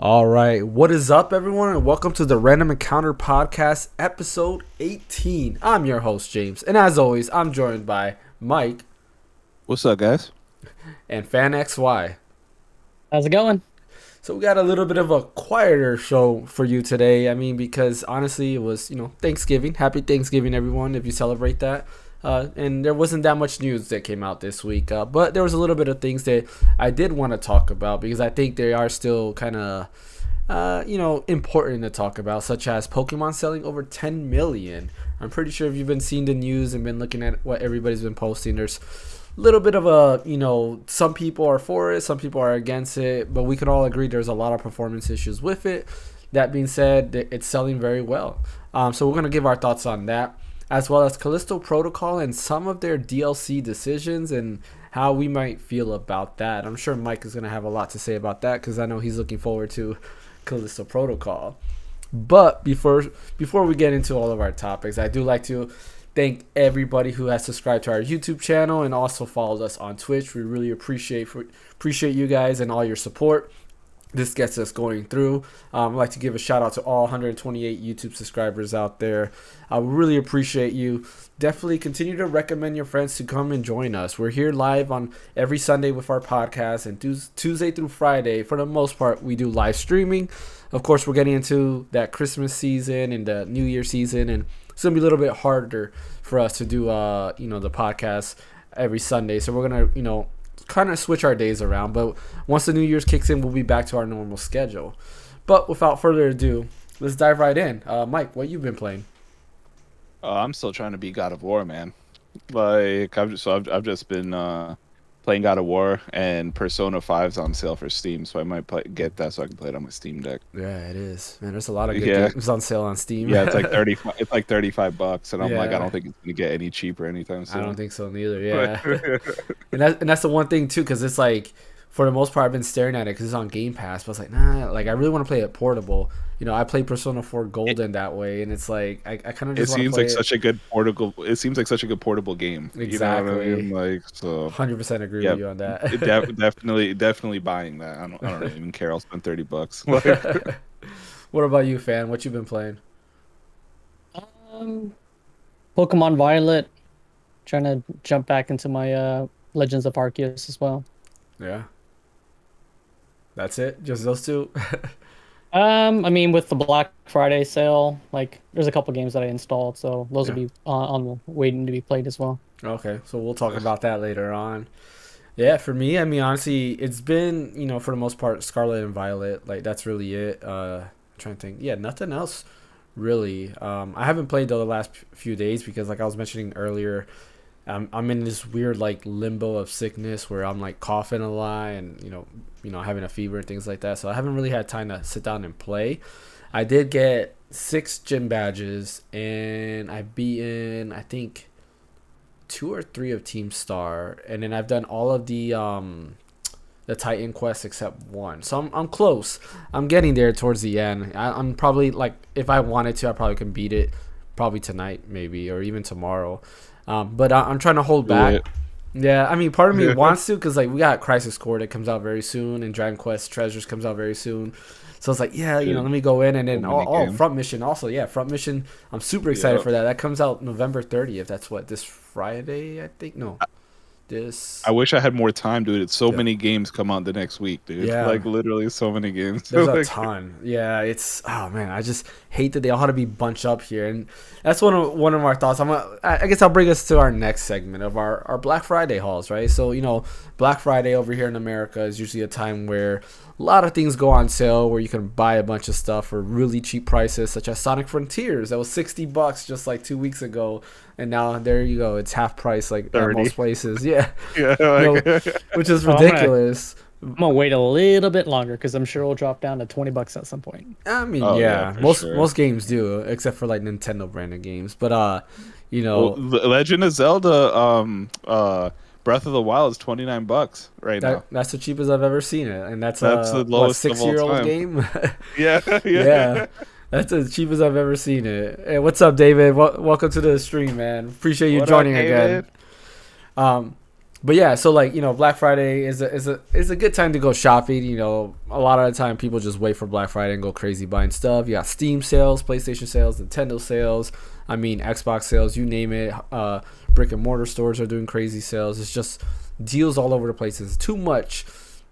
All right, what is up, everyone, and welcome to the Random Encounter Podcast, episode 18. I'm your host, James, and as always, I'm joined by Mike What's up, guys? and Phaneckswhy. How's it going? So we got a little bit of a quieter show for you today. I mean, because honestly, it was, Thanksgiving. Happy Thanksgiving, everyone, if you celebrate that. And there wasn't that much news that came out this week, but there was a little bit of things that I did want to talk about because I think they are still kind of, important to talk about, such as Pokemon selling over 10 million. I'm pretty sure if you've been seeing the news and been looking at what everybody's been posting, there's a little bit of a, some people are for it, some people are against it, but we can all agree there's a lot of performance issues with it. That being said, it's selling very well. So we're going to give our thoughts on that, as well as Callisto Protocol and some of their DLC decisions and how we might feel about that. I'm sure Mike is going to have a lot to say about that because I know he's looking forward to Callisto Protocol. But before we get into all of our topics, I do like to thank everybody who has subscribed to our YouTube channel and also followed us on Twitch. We really appreciate you guys and all your support. This gets us going through. I'd like to give a shout out to all 128 YouTube subscribers out there. I really appreciate you. Definitely continue to recommend your friends to come and join us. We're here live on every Sunday with our podcast, and Tuesday through Friday, for the most part, we do live streaming. Of course, we're getting into that Christmas season and the New Year season, and it's going to be a little bit harder for us to do, the podcast every Sunday. So we're going to, kind of switch our days around, but once the New Year's kicks in, we'll be back to our normal schedule. But without further ado, let's dive right in. Mike, what you been playing? I'm still trying to beat God of War, man. Like I've just been playing God of War, and Persona 5's on sale for Steam, so I might get that so I can play it on my Steam Deck. Yeah, it is. Man, there's a lot of good games on sale on Steam. Yeah, it's like 30. It's like $35, and I'm like, Yeah. I don't think it's gonna get any cheaper anytime soon. I don't think so neither. Yeah, and that's the one thing too, because it's like, for the most part, I've been staring at it because it's on Game Pass. But I was like, nah, like I really want to play it portable. I played Persona 4 Golden that way, and it's like I kind of It just want to seems play like such a good portable. It seems like such a good portable game. Exactly. You know what I mean? Like, so 100% agree yeah, with you on that. definitely buying that. I don't even care. I'll spend $30. Like, What about you, fan? What you been playing? Um, Pokemon Violet. Trying to jump back into my Legends of Arceus as well. Yeah, that's it. Just those two. I mean, with the Black Friday sale, like there's a couple games that I installed, so those will be on waiting to be played as well. Okay, so we'll talk about that later on. Yeah, for me, I mean, honestly, it's been, for the most part, Scarlet and Violet. Like, that's really it. Trying to think. Yeah, nothing else really. I haven't played the last few days because, like I was mentioning earlier, I'm in this weird, like, limbo of sickness where I'm, like, coughing a lot and, having a fever and things like that. So I haven't really had time to sit down and play. I did get 6 gym badges, and I've beaten, I think, 2 or 3 of Team Star, and then I've done all of the Titan quests except one. So I'm close. I'm getting there towards the end. I'm probably, like, if I wanted to, I probably can beat it probably tonight maybe, or even tomorrow. But I'm trying to hold back. Yeah, I mean, part of me wants to, because, like, we got Crisis Core that comes out very soon, and Dragon Quest Treasures comes out very soon. So it's like, yeah, let me go in, and then Front Mission also. Yeah, Front Mission, I'm super excited for that. That comes out November 30th. That's what, this Friday, I think? No. I wish I had more time, dude. It's so many games come out the next week, dude. Yeah. Like, literally so many games. There's a ton. Yeah, it's, oh man, I just hate that they all had to be bunched up here, and that's one of our thoughts. I guess I'll bring us to our next segment of our Black Friday hauls, right? So Black Friday over here in America is usually a time where a lot of things go on sale, where you can buy a bunch of stuff for really cheap prices, such as Sonic Frontiers that was $60 just like 2 weeks ago, and now there you go, it's half price like at most places. Yeah, which is ridiculous. I'm gonna wait a little bit longer because I'm sure it'll drop down to $20 at some point. I mean, sure. most games do, except for like Nintendo branded games. But Legend of Zelda, Breath of the Wild is $29 right now. That's the cheapest I've ever seen it, and that's the lowest 6-year-old game. Yeah. That's the cheapest I've ever seen it. Hey, what's up, David? Welcome to the stream, man. Appreciate you joining again. But yeah, so like Black Friday is a good time to go shopping. A lot of the time people just wait for Black Friday and go crazy buying stuff. You got Steam sales, PlayStation sales, Nintendo sales. I mean Xbox sales, you name it. Brick and mortar stores are doing crazy sales. It's just deals all over the place. It's too much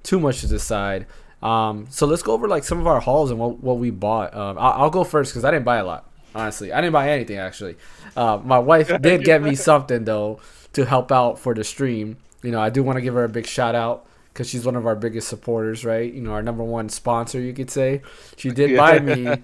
to decide. So let's go over like some of our hauls and what we bought. I'll go first because I didn't buy a lot. Honestly, I didn't buy anything actually. My wife did get me something though to help out for the stream. I do want to give her a big shout out because she's one of our biggest supporters, right? Our number one sponsor, you could say. She did buy me.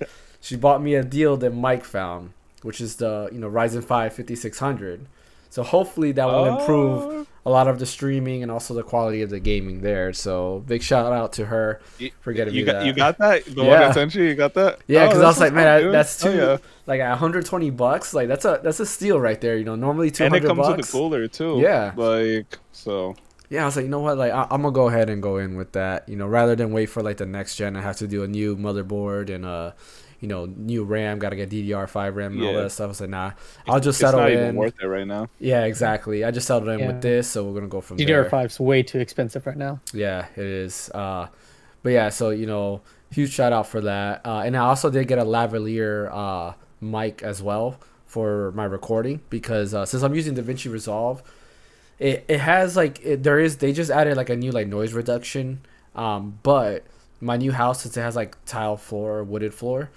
She bought me a deal that Mike found, which is the Ryzen 5 5600. So hopefully that will improve a lot of the streaming and also the quality of the gaming there. So big shout out to her for getting me that. You got that? The one I sent you got that? Yeah, because I was like, man, that's too like $120. Like that's a steal right there. Normally $200. And it comes with a cooler too. Yeah. Like so. Yeah, I was like, you know what? Like I'm gonna go ahead and go in with that. Rather than wait for like the next gen, I have to do a new motherboard and new RAM, gotta get DDR5 RAM and all that stuff. I was like, nah, I'll just settle in. It's not even worth it right now. Yeah, exactly. I just settled in with this, so we're gonna go from there. DDR5's way too expensive right now. Yeah, it is. But yeah, so huge shout out for that. And I also did get a lavalier mic as well for my recording because since I'm using DaVinci Resolve, it has they just added like a new like noise reduction. But my new house, since it has like tile floor or wooded floor,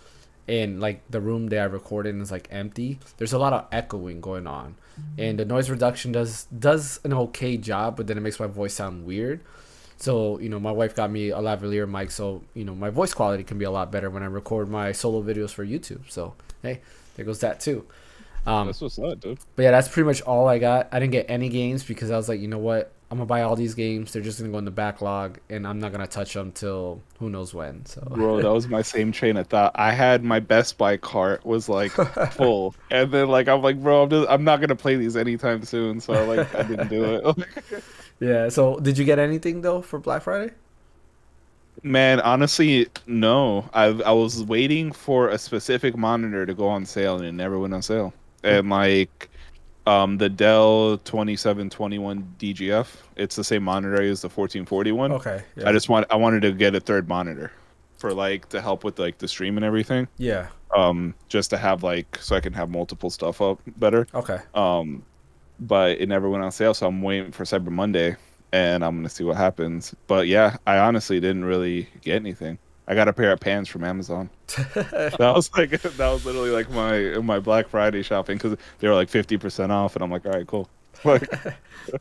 and like the room that I record in is like empty, there's a lot of echoing going on, and the noise reduction does an okay job, but then it makes my voice sound weird. So my wife got me a lavalier mic, so my voice quality can be a lot better when I record my solo videos for YouTube. So hey, there goes that too. That's what's up, dude. But yeah, that's pretty much all I got. I didn't get any games because I was like, you know what, I'm gonna buy all these games. They're just gonna go in the backlog, and I'm not gonna touch them till who knows when. So, bro, that was my same train of thought. I had my Best Buy cart was like full, and then like I'm like, bro, I'm not gonna play these anytime soon. So like I didn't do it. Yeah. So did you get anything though for Black Friday? Man, honestly, no. I was waiting for a specific monitor to go on sale, and it never went on sale. And like. The Dell 2721 DGF. It's the same monitor I use, the 1441. Okay. Yeah. I wanted to get a third monitor for like to help with like the stream and everything. Yeah. Just to have like so I can have multiple stuff up better. Okay. But it never went on sale, so I'm waiting for Cyber Monday, and I'm gonna see what happens. But yeah, I honestly didn't really get anything. I got a pair of pants from Amazon. that was literally like my Black Friday shopping because they were like 50% off, and I'm like, all right, cool. Like,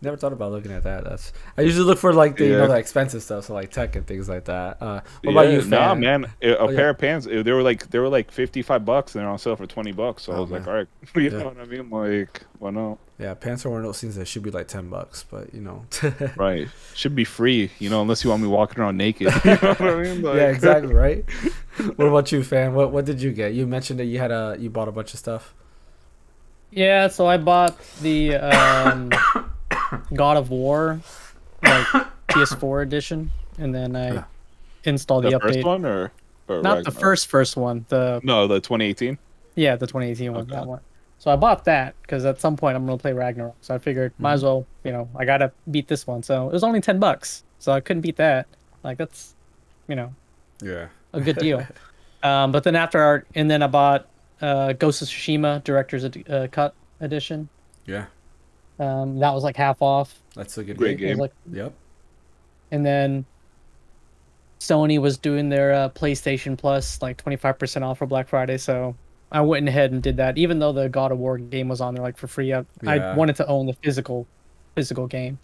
never thought about looking at that. I usually look for like the the expensive stuff, so like tech and things like that. What about you, Fan? Nah, man, pair of pants. They were like $55, and they're on sale for $20. So I was like, all right, you know what I mean? Like, why not? Yeah, pants are one of those things that should be like $10, but right, should be free, unless you want me walking around naked. You know what I mean? Like, yeah, exactly, right. What about you, Fan? What did you get? You mentioned that you bought a bunch of stuff. Yeah, so I bought the God of War, like PS4 edition, and then I installed the update. First one or not the first one. The 2018. Yeah, the 2018 one. That one. So I bought that because at some point I'm gonna play Ragnarok. So I figured might as well, I gotta beat this one. So it was only $10, so I couldn't beat that. Like that's, yeah, a good deal. But then then I bought Ghost of Tsushima Director's Cut Edition. Yeah. That was like half off. That's a great game. Yep. And then Sony was doing their PlayStation Plus like 25% off for Black Friday, so I went ahead and did that. Even though the God of War game was on there like for free, I wanted to own the physical game.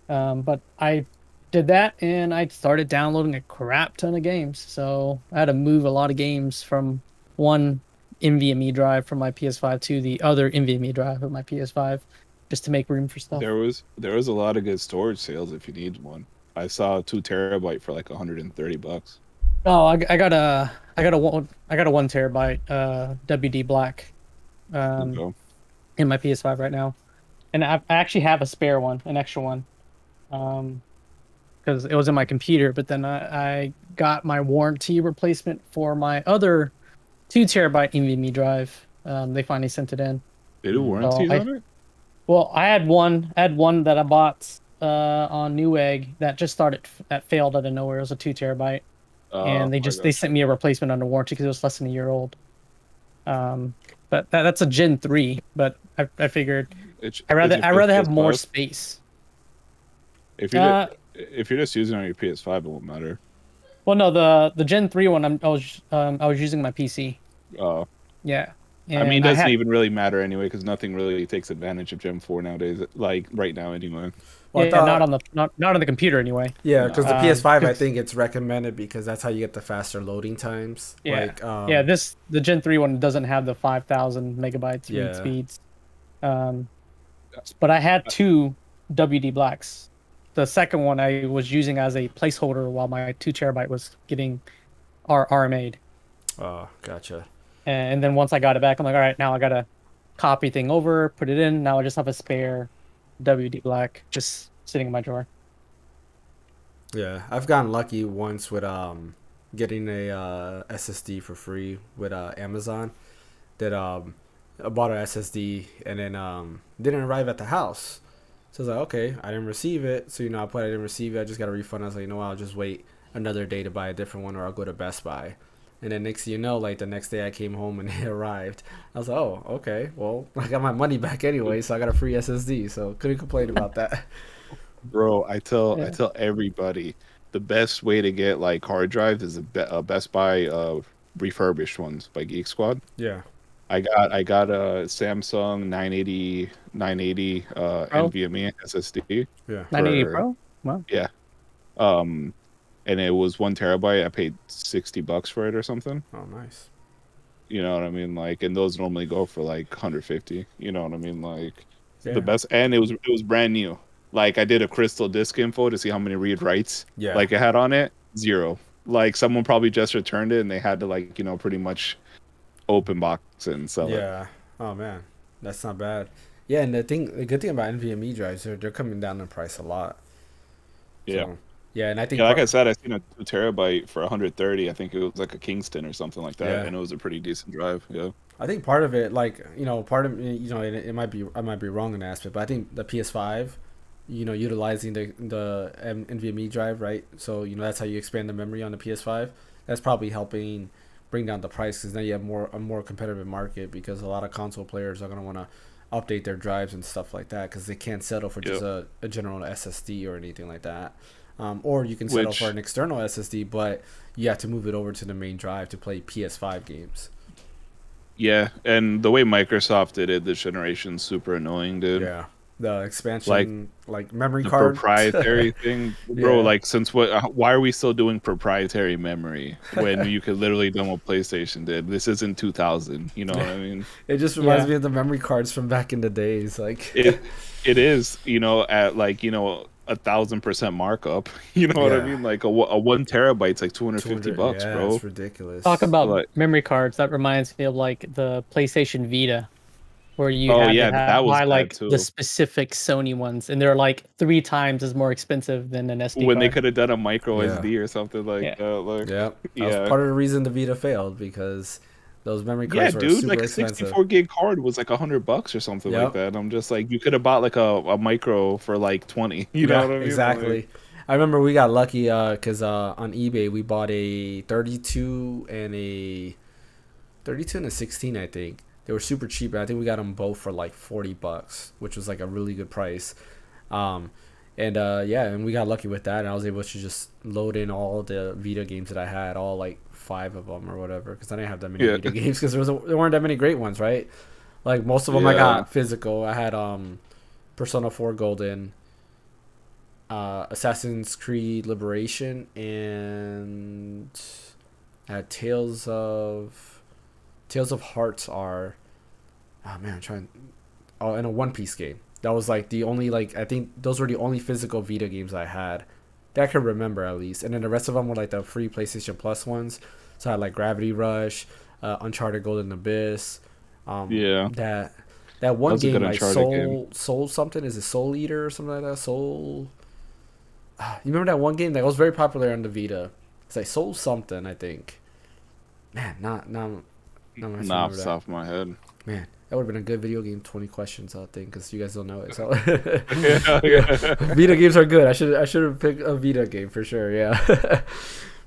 But I did that, and I started downloading a crap ton of games. So I had to move a lot of games from one NVMe drive from my PS5 to the other NVMe drive of my PS5, just to make room for stuff. There was a lot of good storage sales if you need one. I saw a 2 terabyte for like $130. Oh, I got a 1 terabyte WD Black in my PS5 right now, and I actually have a spare one, an extra one, because it was in my computer. But then I got my warranty replacement for my other 2 terabyte NVMe drive. They finally sent it in. They do warranties on it? Well, I had one that I bought on Newegg that just started that failed out of nowhere. It was a 2 terabyte, and I they sent me a replacement under warranty because it was less than a year old. But that's a Gen 3. But I figured I rather have more space. If you're just using it on your PS5, it won't matter. Well, no, the Gen 3 one I was using my PC. Oh. Yeah. I mean, it doesn't even really matter anyway because nothing really takes advantage of Gen 4 nowadays. Like right now, anyway. Well, yeah, not on the computer anyway. Yeah, because the PS5, I think it's recommended because that's how you get the faster loading times. Yeah, the Gen 3 one doesn't have the 5,000 megabytes read speeds. But I had 2 WD Blacks. The second one I was using as a placeholder while my 2 terabyte was getting RMA'd. Oh, gotcha. And then once I got it back, I'm like, all right, now I gotta copy thing over, put it in. Now I just have a spare WD Black just sitting in my drawer. Yeah, I've gotten lucky once with getting a SSD for free with Amazon. That I bought an SSD and then didn't arrive at the house. So I was like, okay, I didn't receive it. So I put I didn't receive it. I just got a refund. I was like, what, I'll just wait another day to buy a different one, or I'll go to Best Buy. And then next thing you know, like the next day I came home and it arrived. I was like, oh, okay. Well, I got my money back anyway, so I got a free SSD. So couldn't complain about that. Bro, I tell everybody the best way to get like hard drives is a Best Buy refurbished ones by Geek Squad. Yeah. I got a Samsung 980 NVMe SSD. Yeah. 980 Pro? Wow. Yeah. And it was 1 terabyte. I paid $60 for it or something. Oh, nice. You know what I mean? Like, and those normally go for like 150. You know what I mean? Like, Yeah. the best. And it was brand new. Like, I did a crystal disk info to see how many read writes. Yeah. Like, it had on it 0. Like, someone probably just returned it and they had to like pretty much open box it and sell it. Yeah. Oh man, that's not bad. Yeah, and the good thing about NVMe drives, they're coming down in price a lot. Yeah. So, yeah, and I think like I said, I seen a 2 terabyte for 130. I think it was like a Kingston or something like that, Yeah. and it was a pretty decent drive. Yeah. I think part of it, like part of it might be, I might be wrong in that aspect, but I think the PS5, utilizing the NVMe drive, right? So that's how you expand the memory on the PS5. That's probably helping bring down the price because now you have a more competitive market because a lot of console players are gonna want to update their drives and stuff like that because they can't settle for just a general SSD or anything like that. Or you can settle for an external SSD, but you have to move it over to the main drive to play PS5 games. Yeah, and the way Microsoft did it this generation super annoying, dude. Yeah, the expansion, like memory the card, proprietary thing, bro. Yeah. Like, why are we still doing proprietary memory when you could literally do what PlayStation did? This isn't 2000. You know what I mean? It just reminds me of the memory cards from back in the days. Like it is, at like 1,000% markup. You know what I mean? Like a 1 terabyte's like $250, yeah, bro. it's ridiculous. Talk about memory cards. That reminds me of like the PlayStation Vita, where you that was buy like too. the specific Sony ones, and they're like 3 times as more expensive than an SD When card. they could have done a micro SD or something like that. Like, that was part of the reason the Vita failed because those memory cards were super like a expensive. 64 gig card was like $100 or something like that. And I'm just like, you could have bought like a micro for like 20. You know what I mean? Exactly. Like, I remember we got lucky because on eBay we bought a 32 and a 16, I think. They were super cheap. I think we got them both for like $40, which was like a really good price. And we got lucky with that. And I was able to just load in all the Vita games that I had, all like 5 of them or whatever, because I didn't have that many Vita games because there weren't that many great ones, right? Like most of them I got physical. I had Persona 4 Golden, Assassin's Creed Liberation, and I had Tales of Hearts are, and a One Piece game. That was like the only, like, I think those were the only physical Vita games I had that I can remember at least. And then the rest of them were like the free PlayStation Plus ones. So I had like Gravity Rush, Uncharted Golden Abyss. That one game, like Soul something, is it Soul Eater or something like that? Soul. You remember that one game that was very popular on the Vita? It's like Soul something, I think. Man, not off the top of my head. Man, That would have been a good video game 20 questions, I think, because you guys don't know it. So Yeah. Vita games are good. I should have picked a Vita game for sure. Yeah.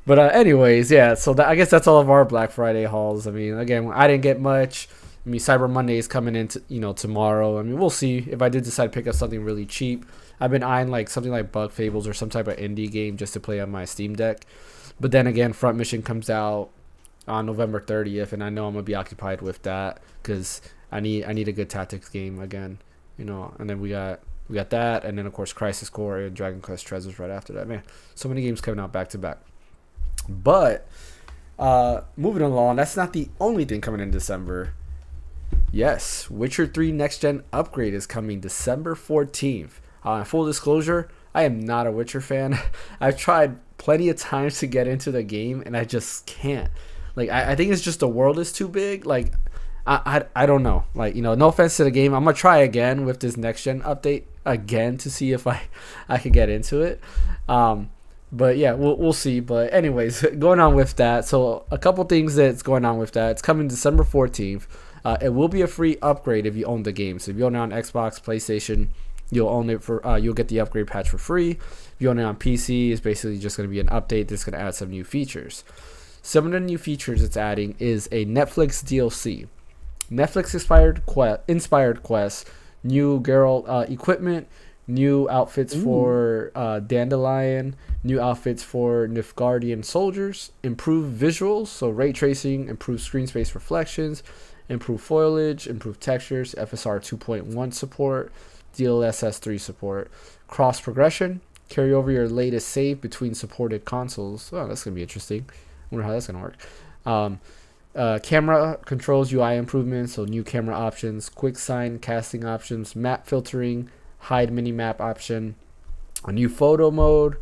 But anyways, yeah. So I guess that's all of our Black Friday hauls. I mean, again, I didn't get much. I mean, Cyber Monday is coming in, tomorrow. I mean, we'll see if I did decide to pick up something really cheap. I've been eyeing like something like Bug Fables or some type of indie game just to play on my Steam Deck. But then again, Front Mission comes out on November 30th, and I know I'm gonna be occupied with that because I need a good tactics game again, And then we got that, and then of course Crisis Core and Dragon Quest Treasures right after that. Man, so many games coming out back to back. But moving along, that's not the only thing coming in December. Yes, Witcher 3 Next Gen upgrade is coming December 14th. Full disclosure, I am not a Witcher fan. I've tried plenty of times to get into the game, and I just can't. Like, I think it's just the world is too big. Like, I don't know. Like, no offense to the game. I'm going to try again with this Next Gen update again to see if I can get into it. But yeah, we'll see. But anyways, going on with that. So a couple things that's going on with that. It's coming December 14th. It will be a free upgrade if you own the game. So if you own it on Xbox, PlayStation, you'll own it for you'll get the upgrade patch for free. If you own it on PC, it's basically just going to be an update that's going to add some new features. Some of the new features it's adding is a Netflix DLC, Netflix inspired quests, new girl equipment, new outfits for Dandelion, new outfits for Nilfgaardian soldiers, improved visuals, so ray tracing, improved screen space reflections, improved foliage, improved textures, FSR 2.1 support, DLSS 3 support, cross progression, carry over your latest save between supported consoles. Oh, that's gonna be interesting. I wonder how that's gonna work. Camera controls UI improvements, so new camera options, quick sign casting options, map filtering, hide mini map option, a new photo mode,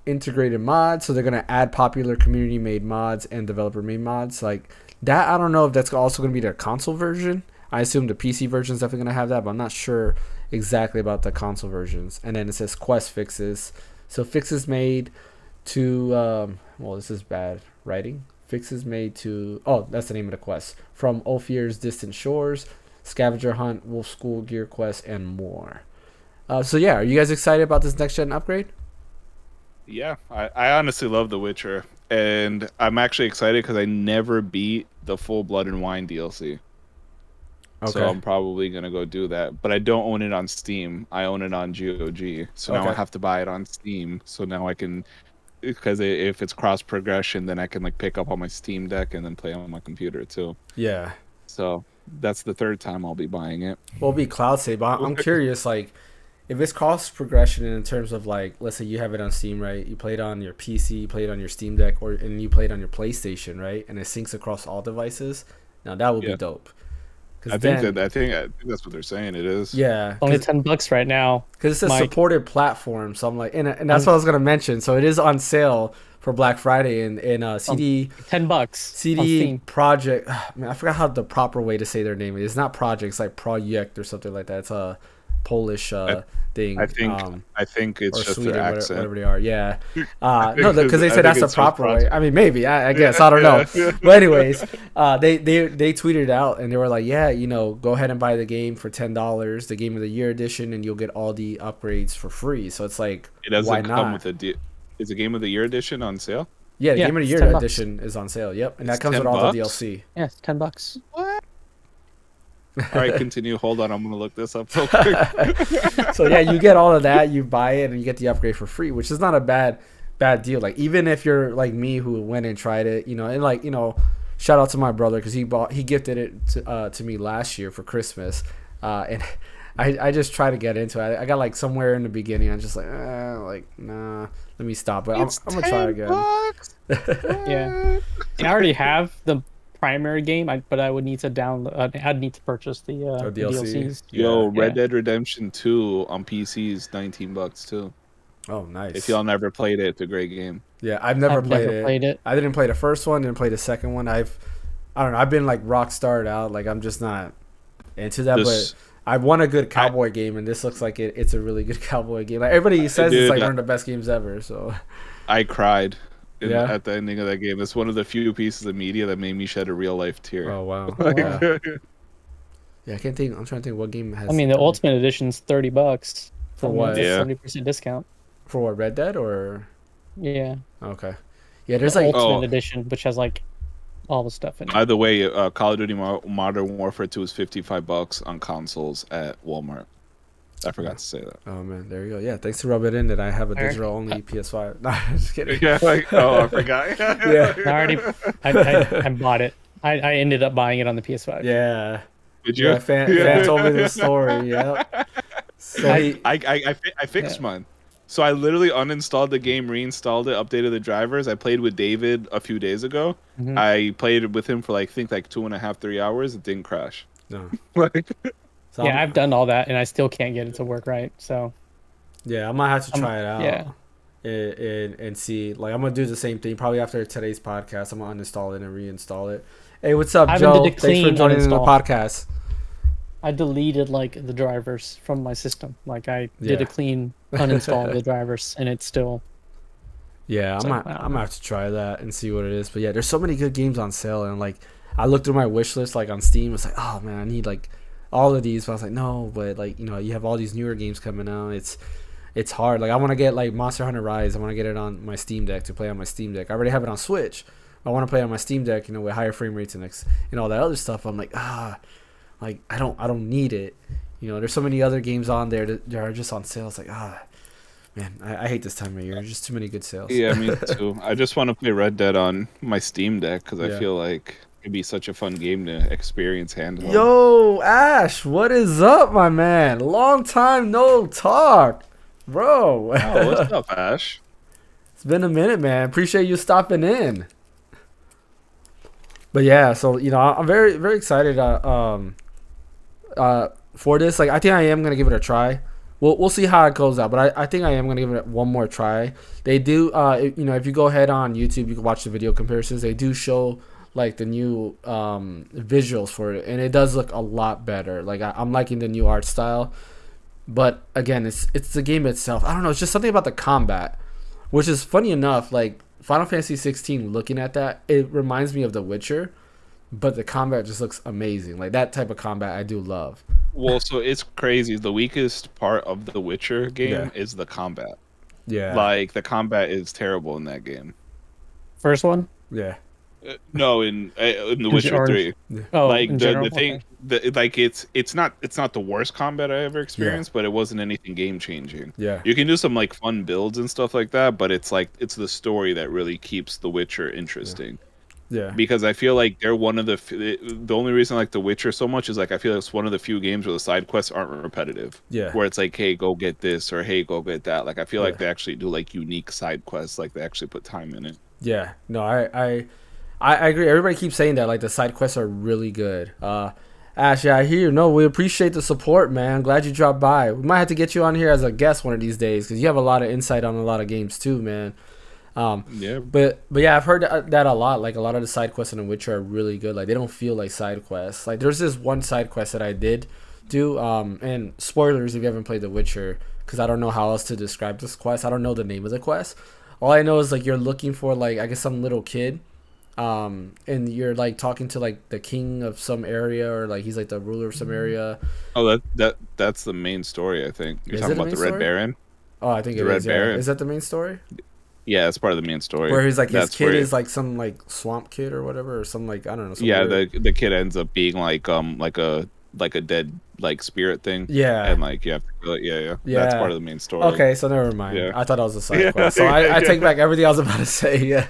integrated mods. So they're gonna add popular community made mods and developer made mods. Like that, I don't know if that's also gonna be their console version. I assume the PC version is definitely gonna have that, but I'm not sure exactly about the console versions. And then it says quest fixes. So fixes made to this is bad writing. Fixes made to that's the name of the quest. From Ophir's Distant Shores, Scavenger Hunt, Wolf School, Gear Quest, and more. So yeah, are you guys excited about this next gen upgrade? Yeah, I honestly love The Witcher, and I'm actually excited because I never beat the full Blood and Wine DLC. Okay. So I'm probably gonna go do that, but I don't own it on Steam. I own it on GOG, so now I have to buy it on Steam. So now I can, because if it's cross progression, then I can like pick up on my Steam Deck and then play on my computer too. Yeah. So that's the third time I'll be buying it. Well, it'll be cloud save. But I'm curious, like, if it's cross progression in terms of like, let's say you have it on Steam, right? You play it on your PC, you play it on your Steam Deck, and you play it on your PlayStation, right? And it syncs across all devices. Now that would be dope. I think that's what they're saying. It is. Yeah, only $10 right now. Because it's a supported platform, so I'm like, and that's what I was gonna mention. So it is on sale for Black Friday in CD. $10. CD Project. Man, I forgot how the proper way to say their name is. It's not Project. It's like Project or something like that. It's a Polish thing. I think it's just Sweden, their accent. Whatever they are. Yeah. No, because they said that's the proper way. I mean, maybe. I guess. I don't know. But anyways, they tweeted it out and they were like, yeah, go ahead and buy the game for $10, the Game of the Year edition, and you'll get all the upgrades for free. So it's like, it doesn't why come not? with is the Game of the Year edition on sale? Yeah, the Game of the Year edition is on sale. Yep, and that comes with all the DLC. Yeah, it's $10. What? All right, continue. Hold on, I'm gonna look this up real quick. So yeah, you get all of that, you buy it, and you get the upgrade for free, which is not a bad deal. Like even if you're like me who went and tried it, and like shout out to my brother because he gifted it to me last year for Christmas, and I just try to get into it. I got like somewhere in the beginning, I'm just like nah, let me stop. But I'm gonna try again. Yeah, I already have the primary game, but I would need to download. I'd need to purchase the DLCs. Yo, Red Dead Redemption 2 on PC is $19 too. Oh, nice. If y'all never played it, it's a great game. Yeah, I've never played it. I didn't play the first one, didn't play the second one. I don't know. I've been like rock starred out. Like I'm just not into that. But I want a good cowboy game, and this looks like it's a really good cowboy game. Like everybody says, it's like one of the best games ever. So I cried. At the ending of that game. It's one of the few pieces of media that made me shed a real life tear. Oh wow! Yeah, I can't think. I'm trying to think what game has. I mean, the Ultimate Edition's $30 For what? Yeah. 70% discount. For what? Red Dead or? Yeah. Okay. Yeah, there's The like. Ultimate Edition, which has like all the stuff in it. By the way, Call of Duty Modern Warfare 2 is $55 on consoles at Walmart. I forgot to say that. Oh man, there you go. Yeah, thanks to rub it in that I have a digital only PS5. Nah, just kidding. Yeah, like I forgot. Yeah. I bought it. I ended up buying it on the PS5. Yeah. Did you? Yeah, fan told me this story. Yeah. So I fixed mine. So I literally uninstalled the game, reinstalled it, updated the drivers. I played with David a few days ago. Mhm. I played with him for like 2.5, 3 hours. It didn't crash. no. Like, So Yeah, I've done all that, and I still can't get it to work right. So yeah, I might have to try it out. yeah. And see. Like I'm gonna do the same thing. Probably after today's podcast, I'm gonna uninstall it and reinstall it. Hey, what's up, I Joe? did a Thanks for clean joining in the uninstall. podcast. I deleted like the drivers from my system. Like I did Yeah. a clean uninstall of the drivers, and it's still. Yeah, It's I'm like, gonna have to try that and see what it is. But yeah, there's so many good games on sale, and like I looked through my wish list like on Steam. It's like, oh man, I need like all of these. But I was like, no, but like you have all these newer games coming out. It's hard. Like I want to get like Monster Hunter Rise. I want to get it on my Steam Deck to play on my Steam Deck. I already have it on Switch. I want to play on my Steam Deck, with higher frame rates and all that other stuff. I'm like, like I don't need it. There's so many other games on there that are just on sale. It's like, man, I hate this time of year. There's just too many good sales. yeah, me too. I just want to play Red Dead on my Steam Deck because Yeah. I feel like it'd be such a fun game to experience handheld. Yo, Ash, what is up, my man? Long time no talk, bro. Oh, what's up, Ash? It's been a minute, man. Appreciate you stopping in. But yeah, so I'm very very excited for this. Like I think I am gonna give it a try. We'll see how it goes out, but I think I am gonna give it one more try. They do, if you go ahead on YouTube, you can watch the video comparisons. They do show like the new visuals for it, and it does look a lot better. Like I'm liking the new art style, but again, it's the game itself. I don't know. It's just something about the combat, which is funny enough. Like Final Fantasy 16, looking at that, it reminds me of The Witcher, but the combat just looks amazing. Like that type of combat, I do love. Well, so it's crazy. The weakest part of the Witcher game Yeah. is the combat. Yeah. Like the combat is terrible in that game. First one. Yeah. No, in The Witcher or- 3. Oh, Like in the general? thing, like it's not the worst combat I ever experienced, but it wasn't anything game changing. Yeah. You can do some like fun builds and stuff like that, but it's the story that really keeps The Witcher interesting. Yeah. Because I feel like they're one of the only reason I like The Witcher so much is like I feel like it's one of the few games where the side quests aren't repetitive. Yeah. Where it's like, hey, go get this, or hey, go get that. Like I feel like Yeah. they actually do like unique side quests, like they actually put time in it. Yeah. No, I agree. Everybody keeps saying that. Like the side quests are really good. Ash, yeah, I hear you. No, we appreciate the support, man. Glad you dropped by. We might have to get you on here as a guest one of these days because you have a lot of insight on a lot of games too, man. Yeah. But yeah, I've heard that a lot. Like a lot of the side quests in The Witcher are really good. Like they don't feel like side quests. Like there's this one side quest that I did do. And spoilers if you haven't played The Witcher, because I don't know how else to describe this quest. I don't know the name of the quest. All I know is like you're looking for like I guess some little kid. And you're like talking to like the king of some area, or like he's like the ruler of some area. Oh, that's the main story. I think you're Is talking it the about the main Red story? Baron. Oh, I think The it Red is. Yeah. Baron. Is that the main story? Yeah, it's part of the main story. Where he's like his That's kid where- is like some like swamp kid or whatever, or some like I don't know. Some Yeah, weird- the kid ends up being like a dead like spirit thing. Yeah. And like you have to kill it. Yeah. Yeah. That's part of the main story. Okay, so never mind. Yeah. I thought that was a side Yeah, quest. So I take back everything I was about to say. Yeah,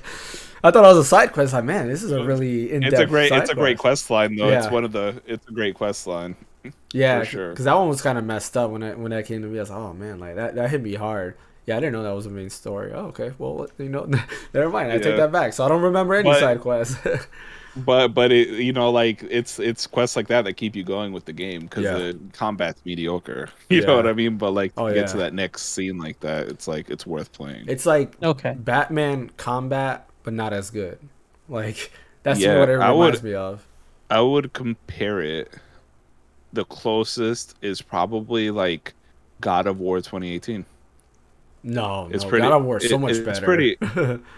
I thought it was a side quest. Like, man, this is a really in-depth. It's a great quest line though. Yeah. It's a great quest line. Yeah, for sure. because that one was kind of messed up when that came to me. I was like, oh man, like that hit me hard. Yeah, I didn't know that was the main story. Oh, okay. Well, never mind. I take Yeah. that back. So I don't remember any But- side quests. But it like it's quests like that keep you going with the game because Yeah. the combat's mediocre. You Yeah. know what I mean? But like Oh, to get to yeah. that next scene like that, it's like it's worth playing. It's like Okay. Batman combat, but not as good. Like that's Yeah, what it I reminds would- me of. I would compare it. The closest is probably like God of War 2018. No, It's no, pretty. God of War is so much it's better. pretty.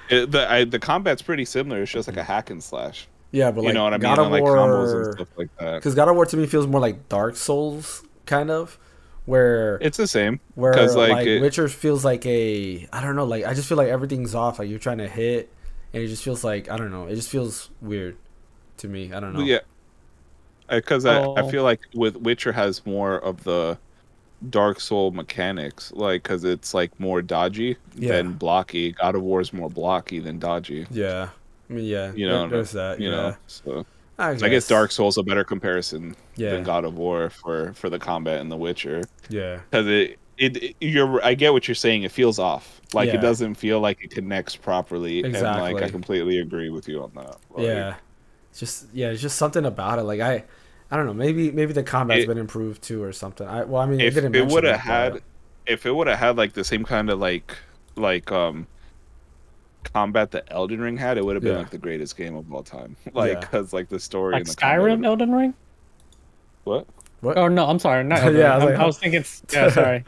The combat's pretty similar. It's just like a hack and slash. Yeah, but You like know what I mean? God And of like combos and War, stuff like that. because God of War to me feels more like Dark Souls kind of, where It's the same because where like like Witcher feels like a, I don't know, like I just feel like everything's off. Like you're trying to hit, and it just feels like, I don't know. It just feels weird to me. I don't know. yeah, because I Oh, feel like with Witcher has more of the Dark Soul mechanics, like because it's like more dodgy Yeah, than blocky. God of War is more blocky than dodgy. yeah. I mean, yeah. You know, There's that. Yeah, so I I guess guess. Dark Souls a better comparison than Yeah, God of War for the combat in The Witcher yeah, because you're I get what you're saying. It feels off, like it yeah. doesn't feel like it connects properly, and like I Exactly. completely agree with you on that. Like Yeah. It's just something about it. Like I don't know. Maybe the combat's it, been improved too or something. I mean, it if didn't it would mention have it, but had if it would have had like the same kind of like combat that Elden Ring had, it would have been yeah, like the greatest game of all time. Like yeah. because like the story like and the combat Skyrim, would Elden Ring? what. What? Oh no, I'm sorry, not Elden Yeah, Ring. I was like, I was thinking. Yeah, sorry.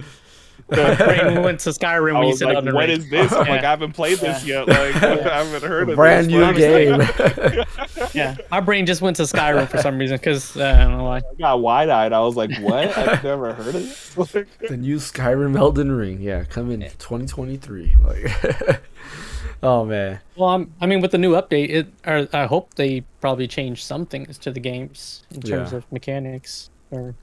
The brain went to Skyrim I when you was said like, Elden "What Ring. is this?" I'm like, Yeah. "I haven't played this Yeah. yet. Like, Yeah. I haven't heard of brand this." new Like, game. Yeah, my brain just went to Skyrim for some reason because I don't know why. I got wide-eyed. I was like, "What? I've never heard of this." Like, The new Skyrim Elden Ring. Yeah, coming 2023. Like, oh man. Well, I mean, with the new update, I hope they probably change some things to the games in terms Yeah. of mechanics or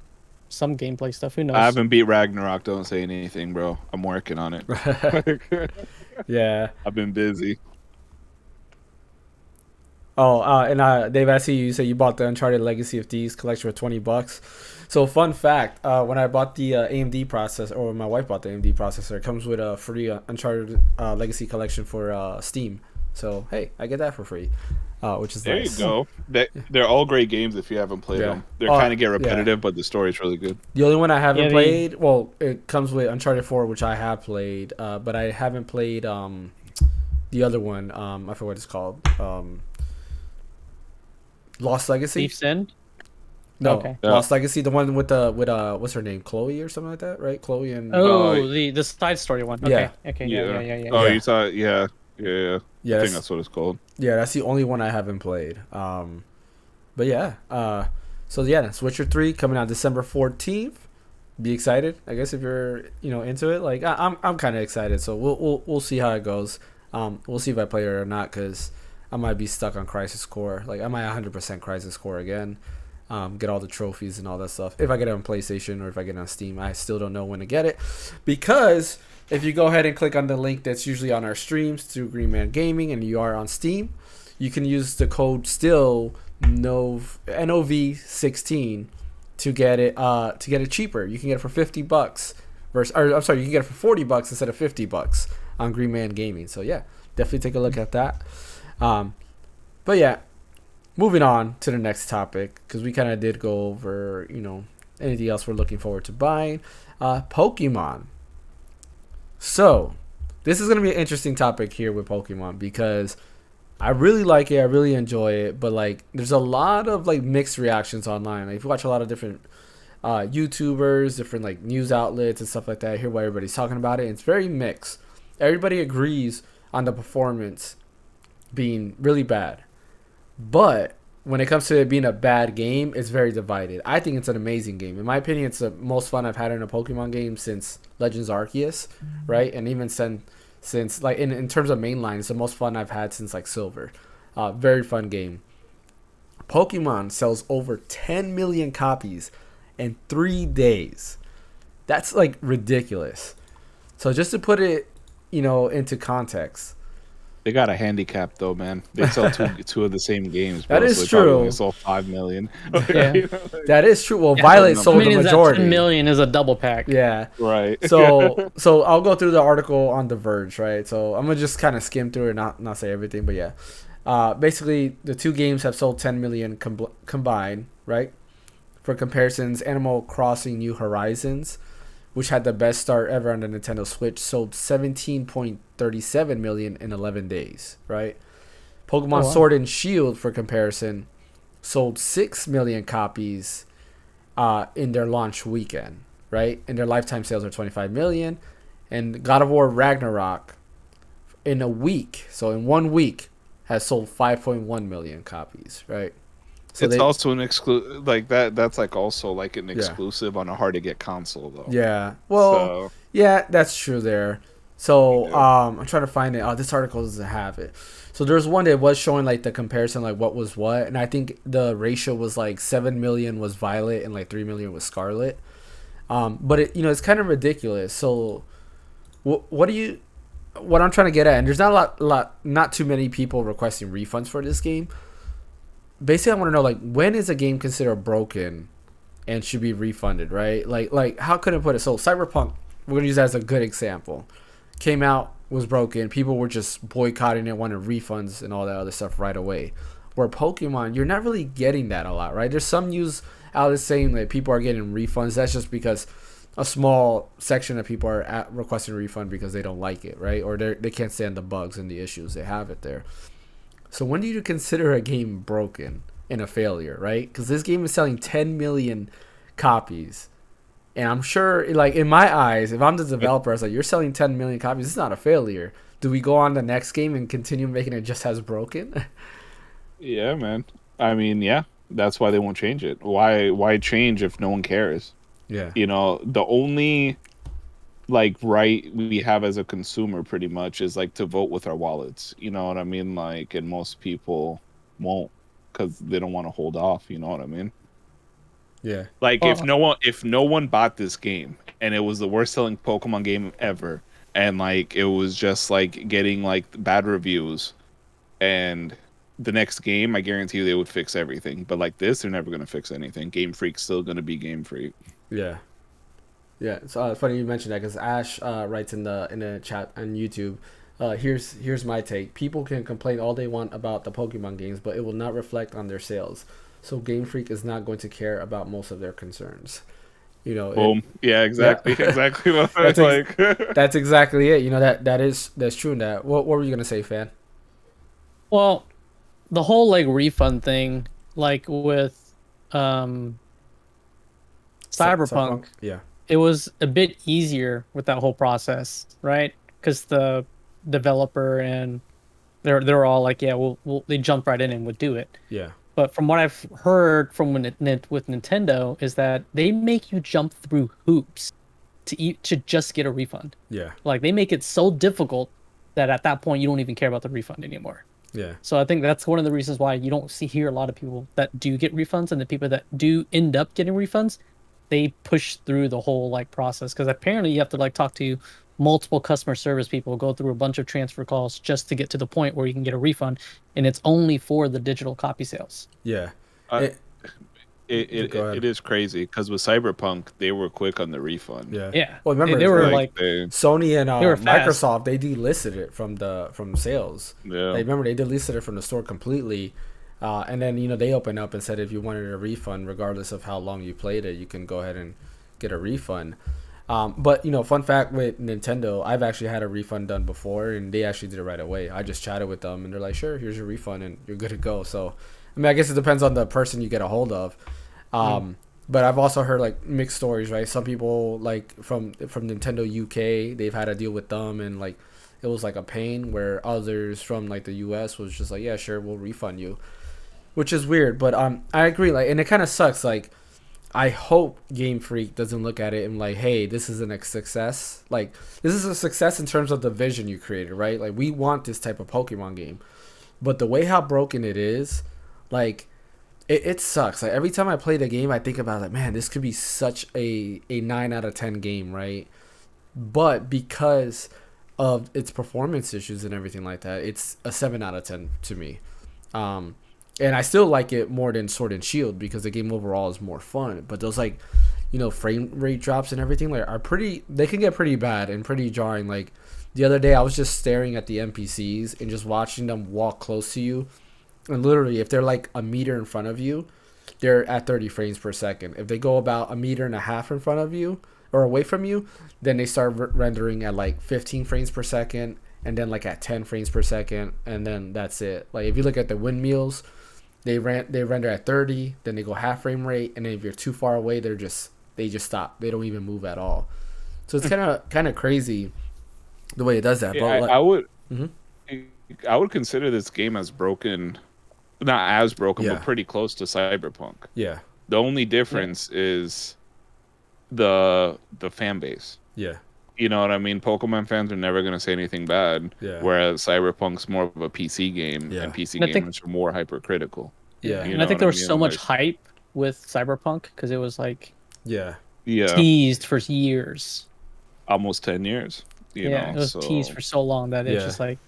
some gameplay stuff. Who I knows? haven't beat Ragnarok. Don't say anything, bro. I'm working on it. Yeah. I've been busy. Oh, and Dave, I see you say you bought the Uncharted Legacy of Thieves collection for $20. So, fun fact: when I bought the AMD processor, or my wife bought the AMD processor, it comes with a free Uncharted Legacy collection for Steam. So, hey, I get that for free, which is There nice. you go. They're all great games if you haven't played Yeah. them. They Oh, kind of get yeah. repetitive, but the story's really good. The only one I haven't Yeah, played, well, it comes with Uncharted 4, which I have played, but I haven't played the other one. I forget what it's called. Lost Legacy. Thief's End. No, Okay. Lost Legacy, the one with what's her name, Chloe or something like that, right? Chloe and Oh, the side story one. Okay. Yeah. Okay. Yeah. Oh, Yeah. you thought? Yeah. I yeah, think that's what it's called. yeah, that's the only one I haven't played. But yeah, so yeah, that's Witcher 3 coming out December 14th. Be excited, I guess, if you're into it. Like I'm kind of excited. So we'll see how it goes. We'll see if I play it or not, because I might be stuck on Crisis Core. Like I might 100% Crisis Core again. Get all the trophies and all that stuff. If I get it on PlayStation or if I get it on Steam, I still don't know when to get it, because if you go ahead and click on the link that's usually on our streams through Green Man Gaming and you are on Steam, you can use the code still NOV16 to get it cheaper. You can get it for $50 versus, or I'm sorry, you can get it for $40 instead of $50 on Green Man Gaming. So yeah, definitely take a look at that. But yeah, moving on to the next topic, because we kind of did go over, anything else we're looking forward to buying. Pokemon. So, this is going to be an interesting topic here with Pokemon, because I really like it. I really enjoy it. But, like, there's a lot of, like, mixed reactions online. Like, if you watch a lot of different YouTubers, different, like, news outlets and stuff like that, I hear what everybody's talking about it. It's very mixed. Everybody agrees on the performance being really bad. But when it comes to it being a bad game, it's very divided. I think it's an amazing game. In my opinion, it's the most fun I've had in a Pokemon game since Legends Arceus, right? And even since like in terms of mainline, it's the most fun I've had since like Silver. Very fun game. Pokemon sells over 10 million copies in 3 days. That's like ridiculous. So just to put it, into context. They got a handicap though, man. They sell two of the same games. Bro, That is so they probably true. only sold 5 million. Yeah. That is true. Well, Yeah. Violet I sold mean, the is that majority. 10 million is a double pack. Yeah. Right. So I'll go through the article on The Verge, right? So I'm gonna just kind of skim through it, not say everything, but yeah. Basically, the two games have sold 10 million combined, right? For comparisons, Animal Crossing New Horizons, which had the best start ever on the Nintendo Switch, sold 17.37 million in 11 days, right? Pokemon Oh, wow. Sword and Shield, for comparison, sold 6 million copies in their launch weekend, right? And their lifetime sales are 25 million. And God of War Ragnarok, in a week, so in 1 week, has sold 5.1 million copies, right? So it's also an exclusive, like that's like also like an exclusive on a hard to get console though. Yeah. Well, yeah, that's true there. So I'm trying to find it. Oh, this article doesn't have it. So there's one that was showing like the comparison, like what was what, and I think the ratio was like 7 million was Violet and like 3 million was Scarlet. But it, it's kind of ridiculous. So what do you? What I'm trying to get at, and there's not not too many people requesting refunds for this game. Basically, I want to know, like, when is a game considered broken and should be refunded, right? Like how could I put it? So Cyberpunk, we're gonna use that as a good example. Came out, was broken. People were just boycotting it, wanted refunds and all that other stuff right away. Where Pokemon, you're not really getting that a lot, right? There's some news out saying that people are getting refunds. That's just because a small section of people are requesting a refund because they don't like it, right? Or they can't stand the bugs and the issues they have it there. So when do you consider a game broken and a failure, right? Because this game is selling 10 million copies. And I'm sure, like, in my eyes, if I'm the developer, I was like, you're selling 10 million copies. It's not a failure. Do we go on the next game and continue making it just as broken? Yeah, man. I mean, yeah. That's why they won't change it. Why change if no one cares? Yeah. The only like right we have as a consumer pretty much is like to vote with our wallets. You know what I mean? Like, and most people won't because they don't want to hold off. You know what I mean? Yeah. Like if no one bought this game and it was the worst selling Pokemon game ever, and like it was just like getting like bad reviews, and the next game, I guarantee you they would fix everything. But like this, they're never gonna fix anything. Game Freak's still gonna be Game Freak. Yeah. Yeah, it's funny you mentioned that because Ash writes in the chat on YouTube. Here's my take. People can complain all they want about the Pokemon games, but it will not reflect on their sales. So Game Freak is not going to care about most of their concerns. Boom. Yeah, exactly. Yeah. Exactly what I was like. That's exactly it. That's true in that. What were you gonna say, Fan? Well, the whole like refund thing, like with Cyberpunk, yeah. It was a bit easier with that whole process, right? Because the developer and they're all like, yeah, they jump right in and would do it. Yeah. But from what I've heard from with Nintendo is that they make you jump through hoops to just get a refund. Yeah. Like they make it so difficult that at that point you don't even care about the refund anymore. Yeah. So I think that's one of the reasons why you don't hear a lot of people that do get refunds, and the people that do end up getting refunds, they push through the whole like process, because apparently you have to like talk to multiple customer service people, go through a bunch of transfer calls just to get to the point where you can get a refund, and it's only for the digital copy sales. Yeah. It is crazy because with Cyberpunk they were quick on the refund. Yeah. Well, remember they were Sony and Microsoft, they delisted it from sales. Yeah. Like, remember they delisted it from the store completely. And then they opened up and said if you wanted a refund, regardless of how long you played it, you can go ahead and get a refund. But fun fact with Nintendo, I've actually had a refund done before, and they actually did it right away. I just chatted with them, and they're like, "Sure, here's your refund, and you're good to go." So, I mean, I guess it depends on the person you get a hold of. But I've also heard like mixed stories, right? Some people like from Nintendo UK, they've had a deal with them, and like it was like a pain. Where others from like the US was just like, "Yeah, sure, we'll refund you." Which is weird, but I agree. Like, and it kind of sucks. Like, I hope Game Freak doesn't look at it and like, hey, this isn't a success. Like, this is a success in terms of the vision you created, right? Like, we want this type of Pokemon game, but the way how broken it is, like, it sucks. Like, every time I play the game, I think about like, man, this could be such a 9 out of 10 game, right? But because of its performance issues and everything like that, it's a 7 out of 10 to me. And I still like it more than Sword and Shield because the game overall is more fun. But those like, frame rate drops and everything like are pretty. They can get pretty bad and pretty jarring. Like the other day, I was just staring at the NPCs and just watching them walk close to you, and literally, if they're like a meter in front of you, they're at 30 frames per second. If they go about a meter and a half in front of you or away from you, then they start rendering at like 15 frames per second, and then like at 10 frames per second, and then that's it. Like if you look at the windmills. They render at 30, then they go half frame rate, and then if you're too far away, they just stop. They don't even move at all. So it's kind of crazy the way it does that. Yeah, but I would. Mm-hmm. I would consider this game as broken, not as broken, Yeah. but pretty close to Cyberpunk. Yeah. The only difference is the fan base. Yeah. You know what I mean? Pokemon fans are never going to say anything bad, Yeah. whereas Cyberpunk's more of a PC game, Yeah. and PC And I think- gamers are more hypercritical. Yeah. You And know I think what there I was mean? so much Like- hype with Cyberpunk because it was like Yeah. Yeah, teased for years. almost 10 years. You Yeah, know, it was so teased for so long that Yeah. it's just like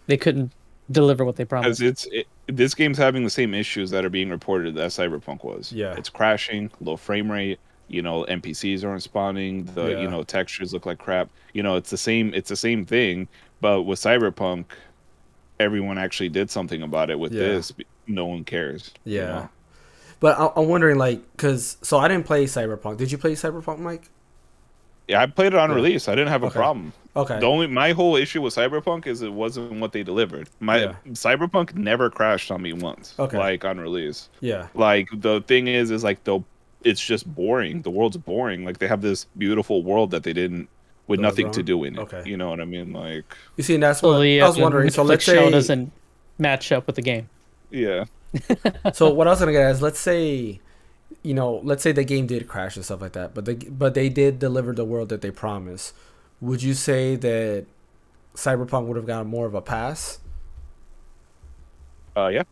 they couldn't deliver what they promised. because this game's having the same issues that are being reported that Cyberpunk was. Yeah. It's crashing, low frame rate. You know, NPCs aren't responding. The Yeah. textures look like crap. You know, it's the same. It's the same thing, but with Cyberpunk, everyone actually did something about it. With Yeah. this, no one cares. you Yeah. know? But I'm wondering, like, so I didn't play Cyberpunk. Did you play Cyberpunk, Mike? Yeah, I played it on Yeah. release. I didn't have a Okay. problem. Okay. My whole issue with Cyberpunk is it wasn't what they delivered. Yeah. Cyberpunk never crashed on me once. Okay. Like on release. Yeah. Like the thing is like it's just boring. The world's boring. Like they have this beautiful world that they didn't with Deliver nothing to on? do in it. Okay. You know what I mean? Like You see, and that's So what the I was wondering. So Netflix let's show say, doesn't match up with the game. yeah. so what I was gonna get at is, let's say the game did crash and stuff like that, but they did deliver the world that they promised. Would you say that Cyberpunk would have gotten more of a pass? Yeah.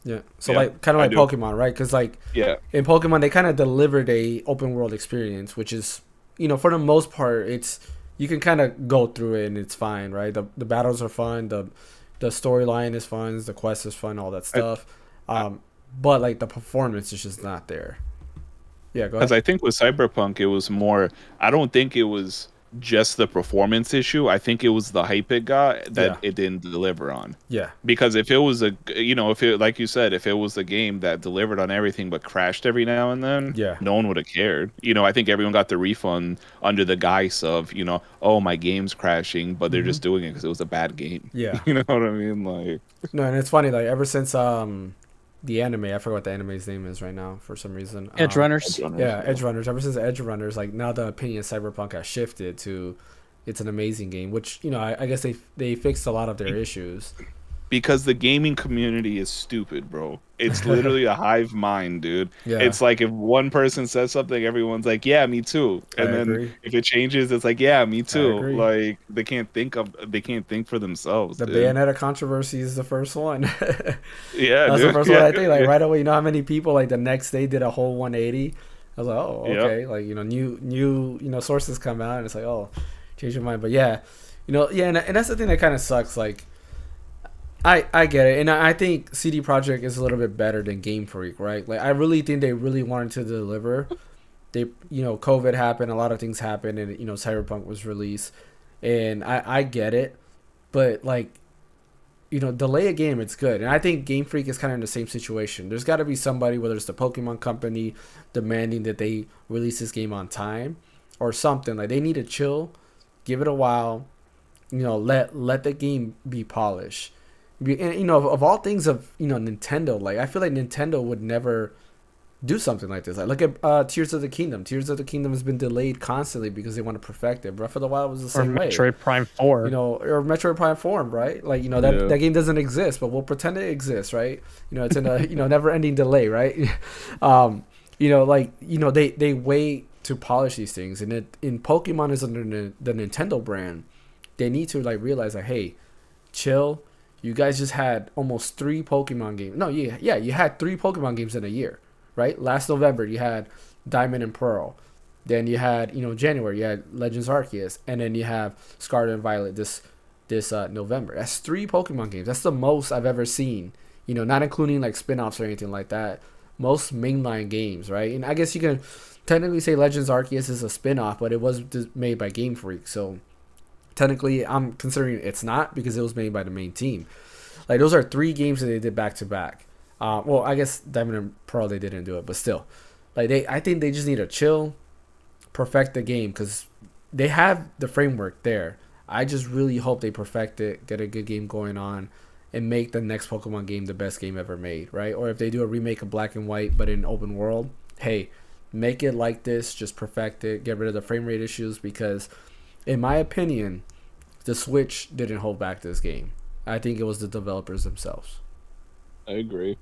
Yeah. So Yeah, like kind of I like do. Pokemon, right? Because like Yeah. in Pokemon, they kind of delivered a open world experience, which is, for the most part, it's you can kind of go through it and it's fine, right? The battles are fun, the storyline is fun, the quest is fun, all that stuff. But like the performance is just not there. Yeah, go Because ahead. I think with Cyberpunk, it was more. I don't think it was just the performance issue. I think it was the hype it got that Yeah. it didn't deliver on. Yeah, Because if it was like you said, if it was a game that delivered on everything but crashed every now and then, Yeah. no one would have cared. I think everyone got the refund under the guise of, oh, my game's crashing, but they're just doing it because it was a bad game. yeah. You know what I mean? Like, No, and it's funny, like ever since the anime, I forgot what the anime's name is right now for some reason. Edge Runners. Yeah, Edge Runners. Ever since Edge Runners, like now the opinion of Cyberpunk has shifted to it's an amazing game, which I guess they fixed a lot of their issues. because the gaming community is stupid, bro. It's literally a hive mind, dude. Yeah. It's like if one person says something, everyone's like, "Yeah, me too." And I then agree. if it changes, it's like, "Yeah, me too." agree. Like they can't think for themselves. The dude. Bayonetta controversy is the first one. Yeah, That's dude. the first one I think. Like right away, how many people like the next day did a whole 180? I was like, oh, Yep. okay. Like new sources come out and it's like, oh, change your mind. But yeah, and that's the thing that kind of sucks. Like, I get it, and I think CD Projekt is a little bit better than Game Freak, right? Like I really think they really wanted to deliver. They, COVID happened, a lot of things happened, and Cyberpunk was released, and I get it, but like, delay a game, it's good, and I think Game Freak is kind of in the same situation. There's got to be somebody, whether it's the Pokemon company, demanding that they release this game on time, or something. Like they need to chill, give it a while, let the game be polished. And of all things of Nintendo, like I feel like Nintendo would never do something like this. Like look at Tears of the Kingdom. Tears of the Kingdom has been delayed constantly because they want to perfect it. Breath of the Wild was the Or same way. Metroid Prime 4. Or Metroid Prime 4, right? Like Yeah. that game doesn't exist, but we'll pretend it exists, right? It's in a never-ending delay, right? They wait to polish these things, and in Pokemon is under the Nintendo brand. They need to realize hey, chill. You guys just had almost 3 Pokemon games. No, you had 3 Pokemon games in a year, right? Last November you had Diamond and Pearl. Then you had January you had Legends Arceus, and then you have Scarlet and Violet this November. That's 3 Pokemon games. That's the most I've ever seen. Not including spin-offs or anything like that. Most mainline games, right? And I guess you can technically say Legends Arceus is a spin-off, but it was made by Game Freak, so technically I'm considering it's not because it was made by the main team. Like those are 3 games that they did back to back. Well, I guess Diamond and Pearl they didn't do it, but still, I think they just need to chill, perfect the game because they have the framework there. I just really hope they perfect it, get a good game going on, and make the next Pokemon game the best game ever made, right? Or if they do a remake of Black and White but in open world, hey, make it like this, just perfect it, get rid of the frame rate issues because in my opinion, the Switch didn't hold back this game. I think it was the developers themselves. I agree.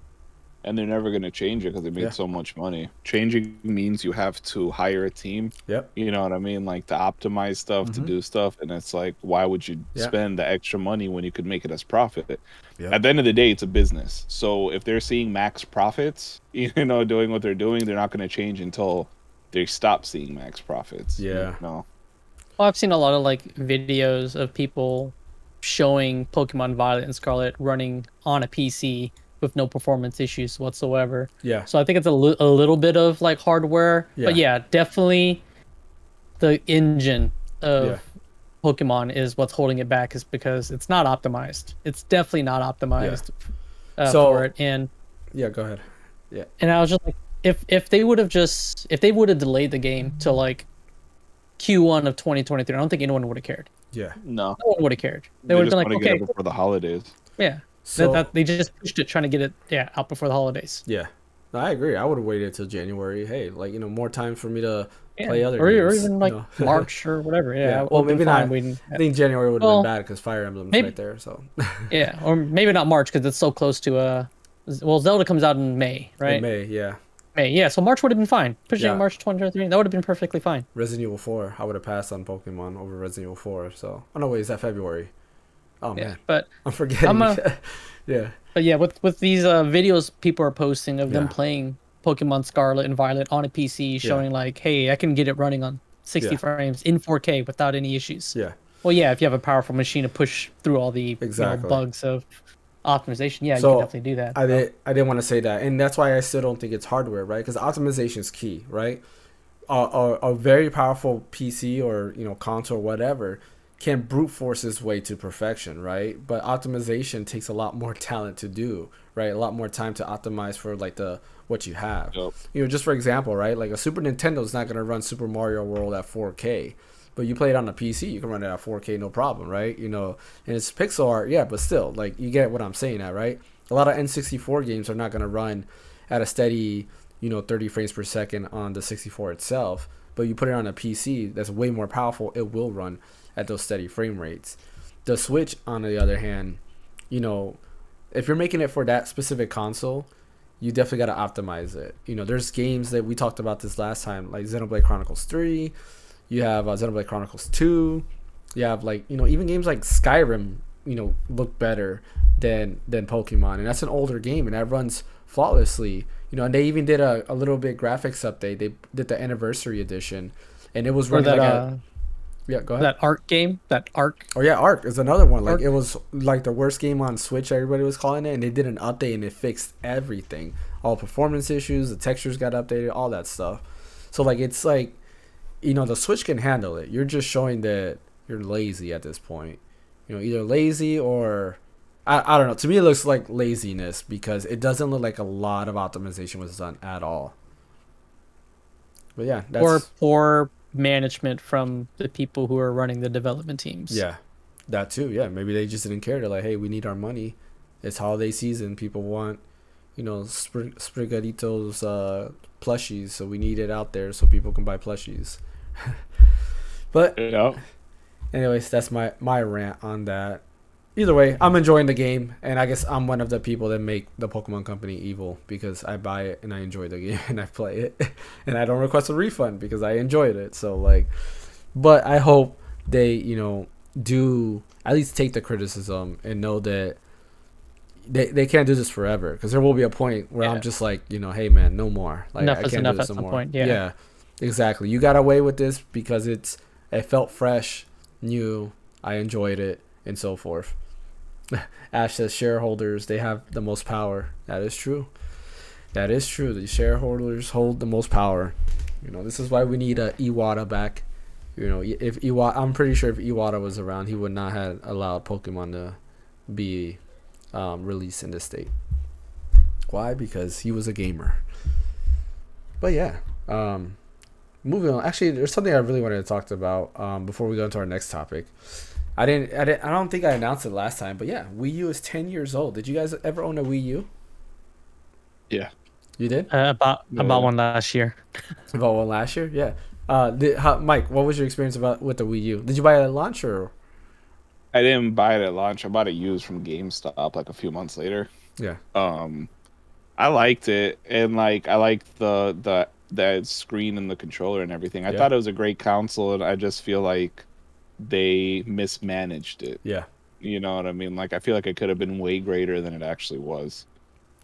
And they're never going to change it because they made so much money. Changing means you have to hire a team. Yep. You know what I mean? Like to optimize stuff, to do stuff. And it's like, why would you spend the extra money when you could make it as profit? Yep. At the end of the day, it's a business. So if they're seeing max profits, you know, doing what they're doing, they're not going to change until they stop seeing max profits. Yeah. No. Well, I've seen a lot of like videos of people showing Pokemon Violet and Scarlet running on a PC with no performance issues whatsoever. Yeah. So I think it's a little bit of like hardware, but yeah, definitely the engine of Pokemon is what's holding it back, is because it's not optimized. It's definitely not optimized for it. And yeah, go ahead. Yeah. And I was just like, if they would have delayed the game to like Q1 of 2023, I don't think anyone would have cared. Yeah. No one would have cared. They would have been like, okay, get it before the holidays. Yeah. So that they just pushed it, trying to get it out before the holidays. Yeah, no, I agree. I would have waited till January. Hey, like, you know, more time for me to play other games, or even like March or whatever. Yeah. Well, maybe not. I think January would have been bad because Fire Emblem's right there. So yeah, or maybe not March because it's so close to Zelda comes out in May, right? In May, yeah. May, yeah. So March would have been fine. Pushing March 2023, that would have been perfectly fine. Resident Evil 4, I would have passed on Pokemon over Resident Evil 4. So, oh no, wait, is that February? Oh man, but I'm forgetting. Yeah. But yeah, with these videos people are posting of them playing Pokemon Scarlet and Violet on a PC, showing like, hey, I can get it running on 60 frames in 4K without any issues. Yeah. Well, yeah, if you have a powerful machine to push through all the bugs of optimization, you can definitely do that. I didn't want to say that, and that's why I still don't think it's hardware, right? Because optimization is key, right? A very powerful PC or console or whatever can brute force its way to perfection, right? But optimization takes a lot more talent to do, right? A lot more time to optimize for like what you have. Yep. Just for example, right? Like a Super Nintendo is not gonna run Super Mario World at 4K, but you play it on a PC, you can run it at 4K, no problem, right? And it's pixel art, yeah, but still, like, you get what I'm saying at, right? A lot of N64 games are not gonna run at a steady, 30 frames per second on the 64 itself, but you put it on a PC that's way more powerful, it will run at those steady frame rates. The Switch, on the other hand, if you're making it for that specific console, you definitely got to optimize it. There's games that we talked about this last time, like Xenoblade Chronicles 3. You have Xenoblade Chronicles 2. You have even games like Skyrim, look better than Pokemon, and that's an older game, and that runs flawlessly. And they even did a little bit graphics update. They did the anniversary edition, and it was running yeah, go ahead. That Ark game, Oh yeah, Ark is another one. Like, it was like the worst game on Switch, everybody was calling it, and they did an update and it fixed everything. All performance issues, the textures got updated, all that stuff. So it's like, the Switch can handle it. You're just showing that you're lazy at this point. Either lazy or I don't know. To me, it looks like laziness because it doesn't look like a lot of optimization was done at all. But yeah, that's or poor management from the people who are running the development teams. Yeah, that too. Yeah, maybe they just didn't care. They're like, hey, we need our money. It's holiday season. People want, Sprigaditos plushies, so we need it out there so people can buy plushies. But anyways, that's my rant on that. Either way, I'm enjoying the game, and I guess I'm one of the people that make the Pokemon Company evil because I buy it and I enjoy the game and I play it, and I don't request a refund because I enjoyed it. So but I hope they do at least take the criticism and know that they can't do this forever, because there will be a point where I'm just like, hey man, no more. Like, enough I is can't enough do this at no some more. point. Yeah, exactly. You got away with this because it felt fresh, new. I enjoyed it, and so forth. Ash says shareholders, they have the most power. That is true. The shareholders hold the most power. This is why we need Iwata back. If Iwata, I'm pretty sure if Iwata was around, he would not have allowed Pokemon to be released in this state. Why? Because he was a gamer. But yeah, moving on. Actually, there's something I really wanted to talk about before we go into our next topic. I don't think I announced it last time, but yeah, Wii U is 10 years old. Did you guys ever own a Wii U? Yeah. You did? About one last year. About one last year? Yeah. Mike, what was your experience with the Wii U? Did you buy it at launch or? I didn't buy it at launch. I bought it used from GameStop like a few months later. Yeah. I liked it, and like I liked the screen and the controller and everything. I Yeah. thought it was a great console, and I just feel like they mismanaged it. Yeah. You know what I mean? Like I feel like it could have been way greater than it actually was.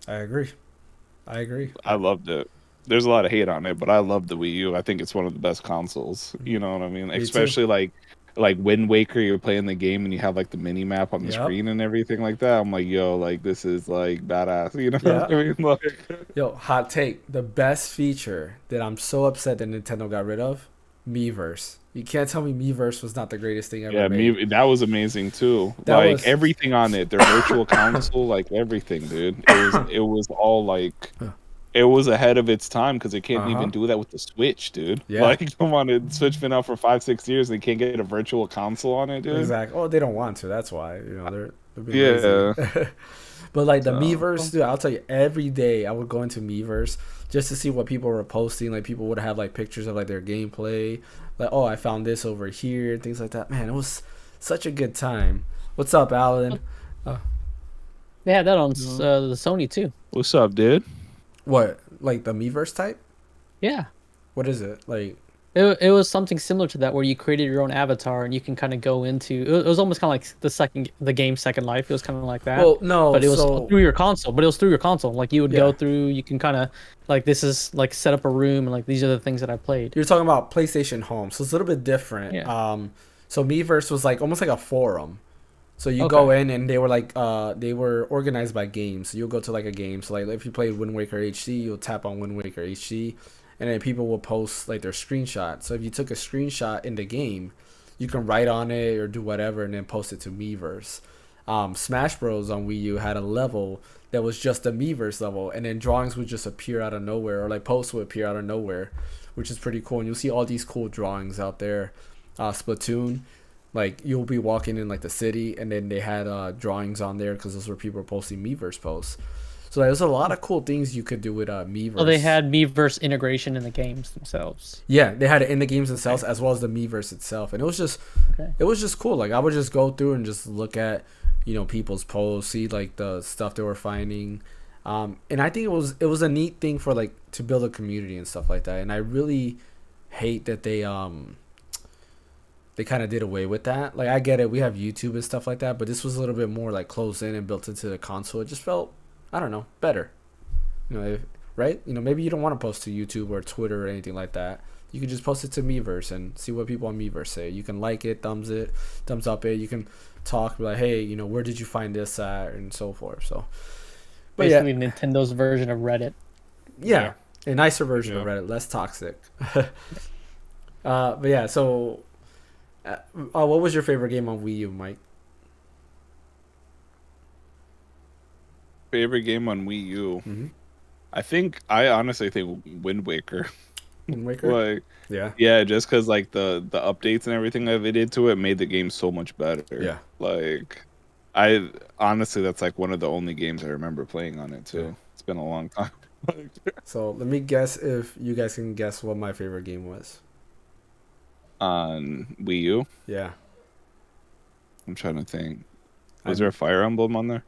I agree. I agree. I loved it. There's a lot of hate on it, but I love the Wii U. I think it's one of the best consoles. You know what I mean? Me too. Especially like Wind Waker, you're playing the game and you have like the mini map on the Yep. screen and everything like that. I'm like, yo, like this is like badass. You know Yeah. what I mean? Like, Yo, hot take. The best feature that I'm so upset that Nintendo got rid of, Miiverse. You can't tell me Miiverse was not the greatest thing ever yeah, made. that was amazing too. That Like was- everything on it, their virtual console, like everything, dude. It was all like. It was ahead of its time because it can't even do that with the Switch, dude. Yeah. Like, come on, the Switch been out for 5-6 years. They can't get a virtual console on it, dude. Exactly. Oh, they don't want to. That's why. You know, they're being Yeah. lazy. But like the So- Miiverse, dude, I'll tell you, every day I would go into Miiverse just to see what people were posting. Like people would have like pictures of like their gameplay. Like, oh, I found this over here, things like that. Man, it was such a good time. What's up, Alan? They had that on the Sony too. What's up, dude? What? Like the Miiverse type? Yeah. What is it? Like It was something similar to that where you created your own avatar and you can kind of go into it was almost kind of like the game Second Life. It was kind of like that. well, no, But it was so through your console. But it was through your console. Like you would go Yeah. through. You can kind of like this is like set up a room and like these are the things that I played. you're talking about PlayStation Home, so it's a little bit different. Yeah. So Miiverse was like almost like a forum. So you go in and they were like they were organized by games. So you'll go to like a game. So like if you played Wind Waker HD, you'll tap on Wind Waker HD, and then people will post like their screenshot. So if you took a screenshot in the game, you can write on it or do whatever and then post it to Miiverse. Smash Bros on Wii U had a level that was just a Miiverse level, and then drawings would just appear out of nowhere, or like posts would appear out of nowhere, which is pretty cool. And you'll see all these cool drawings out there. Splatoon, like you'll be walking in like the city, and then they had drawings on there because those were people posting Miiverse posts. So there's a lot of cool things you could do with Miiverse. So they had Miiverse integration in the games themselves. Yeah, they had it in the games themselves as well as the Miiverse itself, and it was just cool. Like I would just go through and just look at people's posts, see like the stuff they were finding, and I think it was a neat thing for like to build a community and stuff like that. And I really hate that they kind of did away with that. Like I get it, we have YouTube and stuff like that, but this was a little bit more like closed in and built into the console. It just felt, I don't know, better. Right? Maybe you don't want to post to YouTube or Twitter or anything like that. You can just post it to Miiverse and see what people on Miiverse say. You can like it, thumbs up it. You can talk, be like, hey, where did you find this at, and so forth. So, but Basically, Nintendo's version of Reddit. yeah, a nicer version of Reddit, less toxic. But yeah, so what was your favorite game on Wii U, Mike? Favorite game on Wii U? Mm-hmm. I honestly think Wind Waker. Wind Waker? Like, yeah, just because like the updates and everything that they did to it made the game so much better. Yeah. Like, I honestly, that's like one of the only games I remember playing on it too. Yeah. It's been a long time. So let me guess if you guys can guess what my favorite game was. On Wii U, Yeah. I'm trying to think. Was there a Fire Emblem on there?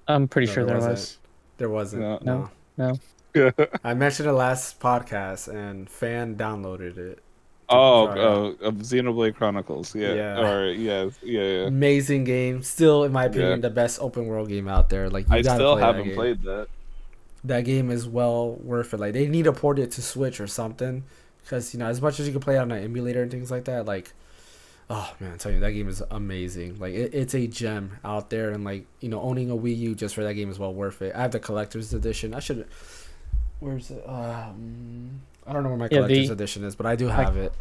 I'm pretty No, sure there wasn't. was. There wasn't. No. No. I mentioned it last podcast, and Fan downloaded it. Of Xenoblade Chronicles. Yeah. Yeah. Or yeah. Amazing game. Still, in my opinion, Yeah. the best open world game out there. Like I you gotta still play that haven't game. played that. That game is well worth it. Like they need to port it to Switch or something, because as much as you can play it on an emulator and things like that, like, oh man, I'm telling you, that game is amazing. Like it's a gem out there, and like owning a Wii U just for that game is well worth it. I have the collector's edition. I should. Where's it? I don't know where my collector's edition is, but I do have it.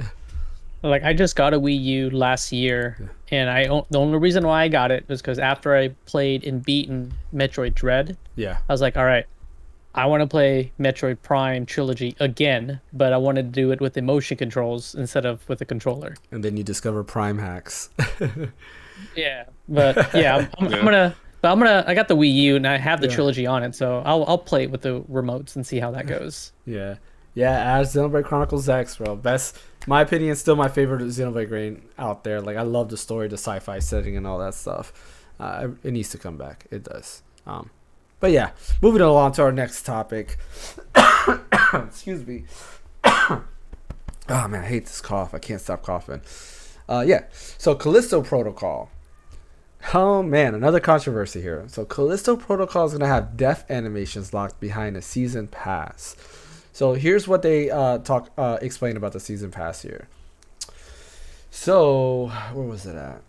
Like I just got a Wii U last year, and the only reason why I got it was because after I played and beaten Metroid Dread, Yeah. I was like, all right, I want to play Metroid Prime Trilogy again, but I wanted to do it with the motion controls instead of with the controller. And then you discover Prime hacks. Yeah, but yeah, I got the Wii U and I have the trilogy on it, so I'll play it with the remotes and see how that goes. Yeah. Yeah, add Xenoblade Chronicles X, bro. Best, my opinion, still my favorite Xenoblade game out there. Like, I love the story, the sci-fi setting, and all that stuff. It needs to come back. It does. But yeah, moving along to our next topic. Excuse me. Oh man, I hate this cough. I can't stop coughing. Yeah. So Callisto Protocol. Oh man, another controversy here. So Callisto Protocol is gonna have death animations locked behind a season pass. So here's what they explain about the season pass here. So where was it at?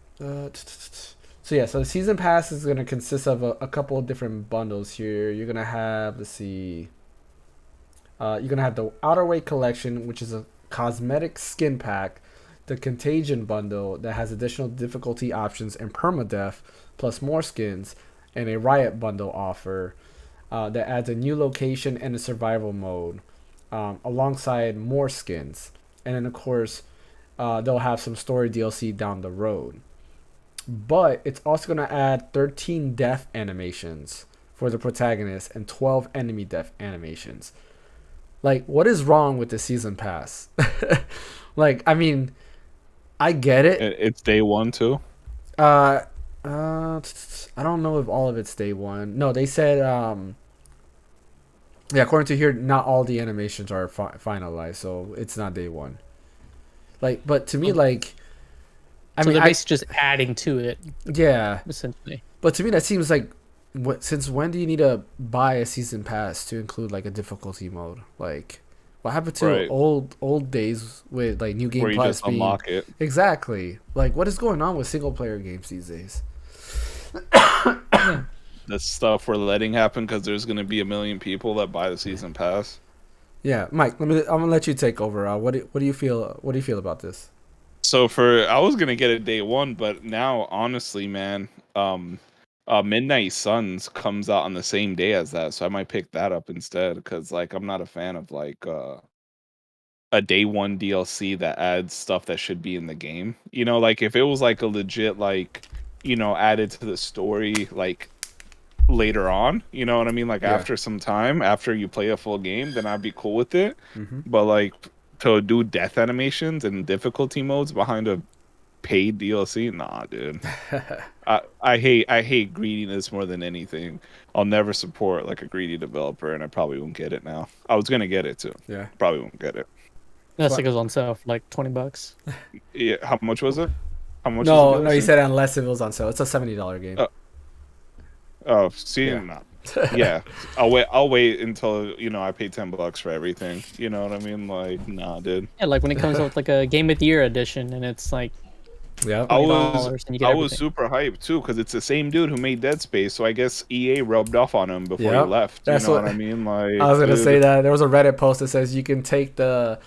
So the season pass is gonna consist of a couple of different bundles here. You're gonna have, let's see. You're gonna have the Outer Way Collection, which is a cosmetic skin pack, the Contagion bundle that has additional difficulty options and permadeath, plus more skins, and a Riot bundle offer that adds a new location and a survival mode, alongside more skins. And then of course, they'll have some story DLC down the road. But it's also gonna add 13 death animations for the protagonist and 12 enemy death animations. Like, what is wrong with the season pass? Like, I mean, I get it. It's day one too. I don't know if all of it's day one. No, they said yeah, according to here, not all the animations are finalized, so it's not day one. Like, but to me, like, I mean, they're basically just adding to it. Yeah, essentially. But to me, that seems like, since when do you need to buy a season pass to include like a difficulty mode? Like, what happened to old days with like New Game where you Plus just unlock it? Exactly. Like, what is going on with single player games these days? The stuff we're letting happen because there's gonna be a million people that buy the season pass. Yeah, Mike. I'm gonna let you take over. What do you feel? What do you feel about this? So I was gonna get it day one, but now honestly, man, Midnight Suns comes out on the same day as that, so I might pick that up instead. Because like I'm not a fan of like a day one DLC that adds stuff that should be in the game. You know, like if it was like a legit like added to the story like later on, you know what I mean? Like after some time, after you play a full game, then I'd be cool with it. Mm-hmm. But like to do death animations and difficulty modes behind a paid DLC, nah, dude. I hate greediness more than anything. I'll never support like a greedy developer, and I probably won't get it now. I was gonna get it too. Yeah, probably won't get it. Unless it goes on sale for like $20. Yeah, how much was it? How much? No, you said unless it was on sale. It's a $70 game. Oh, see, nah. Yeah, I'll wait until I pay $10 for everything. You know what I mean? Like, nah, dude. Yeah, like when it comes out with like a Game of the Year edition, and it's like, yeah, I was super hyped too because it's the same dude who made Dead Space. So I guess EA rubbed off on him before he left. That's what I mean? Like, I was gonna say that there was a Reddit post that says you can take the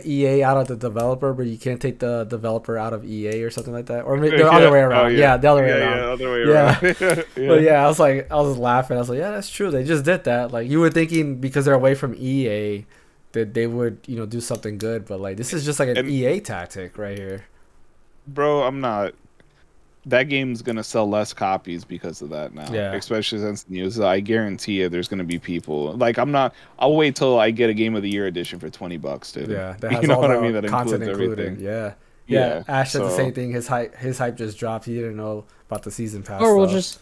EA out of the developer, but you can't take the developer out of EA or something like that, or maybe the other way around. Yeah, the other way around. Yeah, other way around. But I was laughing. I was like, yeah, that's true. They just did that. Like, you were thinking because they're away from EA that they would do something good, but like this is just like an EA tactic right here. Bro, I'm not. That game's gonna sell less copies because of that now. Yeah. Especially since the news. I guarantee you, there's gonna be people like I'm not. I'll wait till I get a Game of the Year edition for $20, dude. Yeah, that has you know all what the I mean. That content includes included. everything. Yeah. Ash said the same thing. His hype just dropped. He didn't know about the season pass. Or we'll just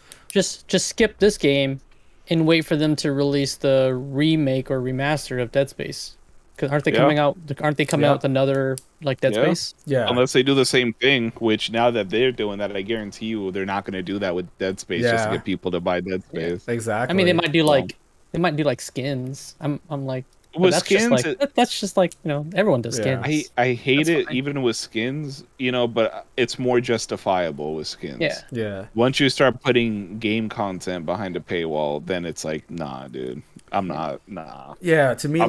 skip this game and wait for them to release the remake or remaster of Dead Space. Because aren't they coming out? Aren't they coming out with another like Dead Space? Yeah. Unless they do the same thing, which now that they're doing that, I guarantee you they're not going to do that with Dead Space just to get people to buy Dead Space. Yeah, exactly. I mean, they might do like skins. I'm like, with that's skins, just like, that's just like everyone does skins. I hate it even with skins, but it's more justifiable with skins. Yeah. Once you start putting game content behind a paywall, then it's like, nah, dude, I'm not. Nah. Yeah, to me,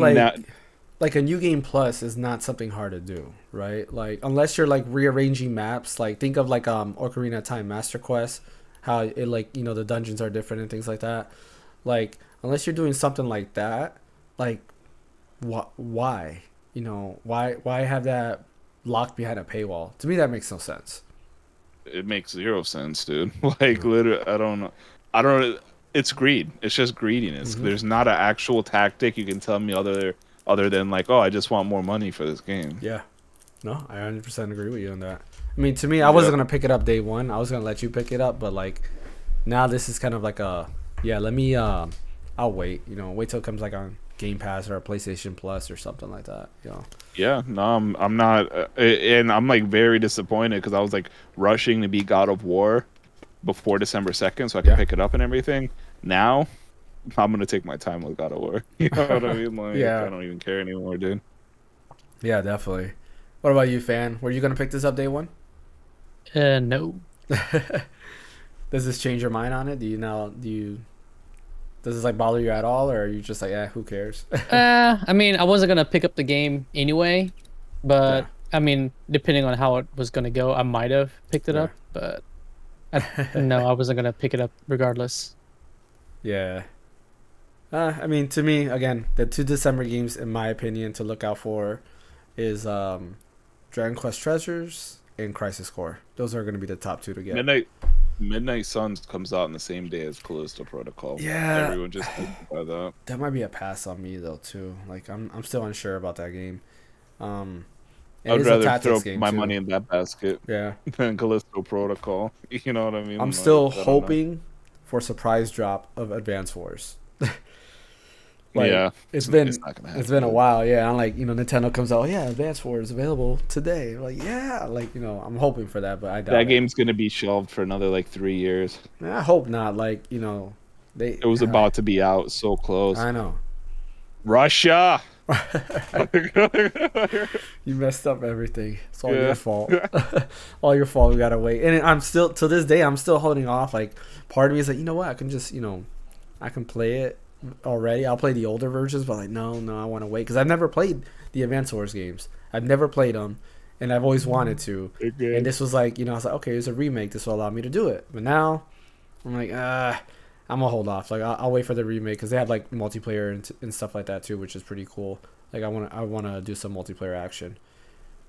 like a New Game Plus is not something hard to do, right? Like, unless you're like rearranging maps, like think of like Ocarina of Time Master Quest, how it like the dungeons are different and things like that. Like, unless you're doing something like that, like why why have that locked behind a paywall? To me, that makes no sense. It makes zero sense, dude. Like, literally, I don't know. it's greed. It's just greediness. Mhm. There's not an actual tactic you can tell me other than like, oh, I just want more money for this game. Yeah. No, I 100% agree with you on that. I mean, to me, I wasn't gonna pick it up day one. I was gonna let you pick it up, but like, now this is kind of like a, yeah. Let me, I'll wait. Wait till it comes like on Game Pass or a PlayStation Plus or something like that. Yeah, no, I'm not, and I'm like very disappointed because I was like rushing to beat God of War before December 2nd so I can pick it up and everything. Now, I'm gonna take my time with God of War. You know what I mean? Like, Yeah. I don't even care anymore, dude. Yeah, definitely. What about you, Fan? Were you gonna pick this up day one? No. Does this change your mind on it? Does this like bother you at all, or are you just like, who cares? I mean, I wasn't gonna pick up the game anyway, but Yeah. I mean, depending on how it was gonna go, I might have picked it Yeah. up, but no, I wasn't gonna pick it up regardless. Yeah. I mean, to me, again, the 2 December games, in my opinion, to look out for is Dragon Quest Treasures and Crisis Core. Those are going to be the top 2 to get. Midnight Suns comes out on the same day as Callisto Protocol. Yeah. Everyone just thinks about that. That might be a pass on me though too. Like I'm still unsure about that game. It I'd is a rather tactics throw game, my too. money in that basket Yeah. than Callisto Protocol. You know what I mean? I'm Like, still I don't know. hoping for a surprise drop of Advance Wars. Yeah, it's not been gonna happen. it's been a while. Yeah, I'm like, Nintendo comes out, yeah, Advance Wars available today. Like, yeah, like, I'm hoping for that, but I doubt That it. game's gonna be shelved for another like 3 years. I hope not. Like, they. It was about to be out so close. I know. Russia. You messed up everything. It's all Yeah. your fault. All your fault. We gotta wait. And I'm still, to this day, I'm still holding off. Like, part of me is like, you know what? I can just, I can play it already. I'll play the older versions, but like, no, I want to wait because I've never played the Advance Wars games. I've never played them, and I've always wanted to. Okay. And this was like, I was like, okay, it's a remake. This will allow me to do it. But now, I'm like, I'm gonna hold off. Like, I'll wait for the remake because they have like multiplayer and stuff like that too, which is pretty cool. Like, I wanna do some multiplayer action.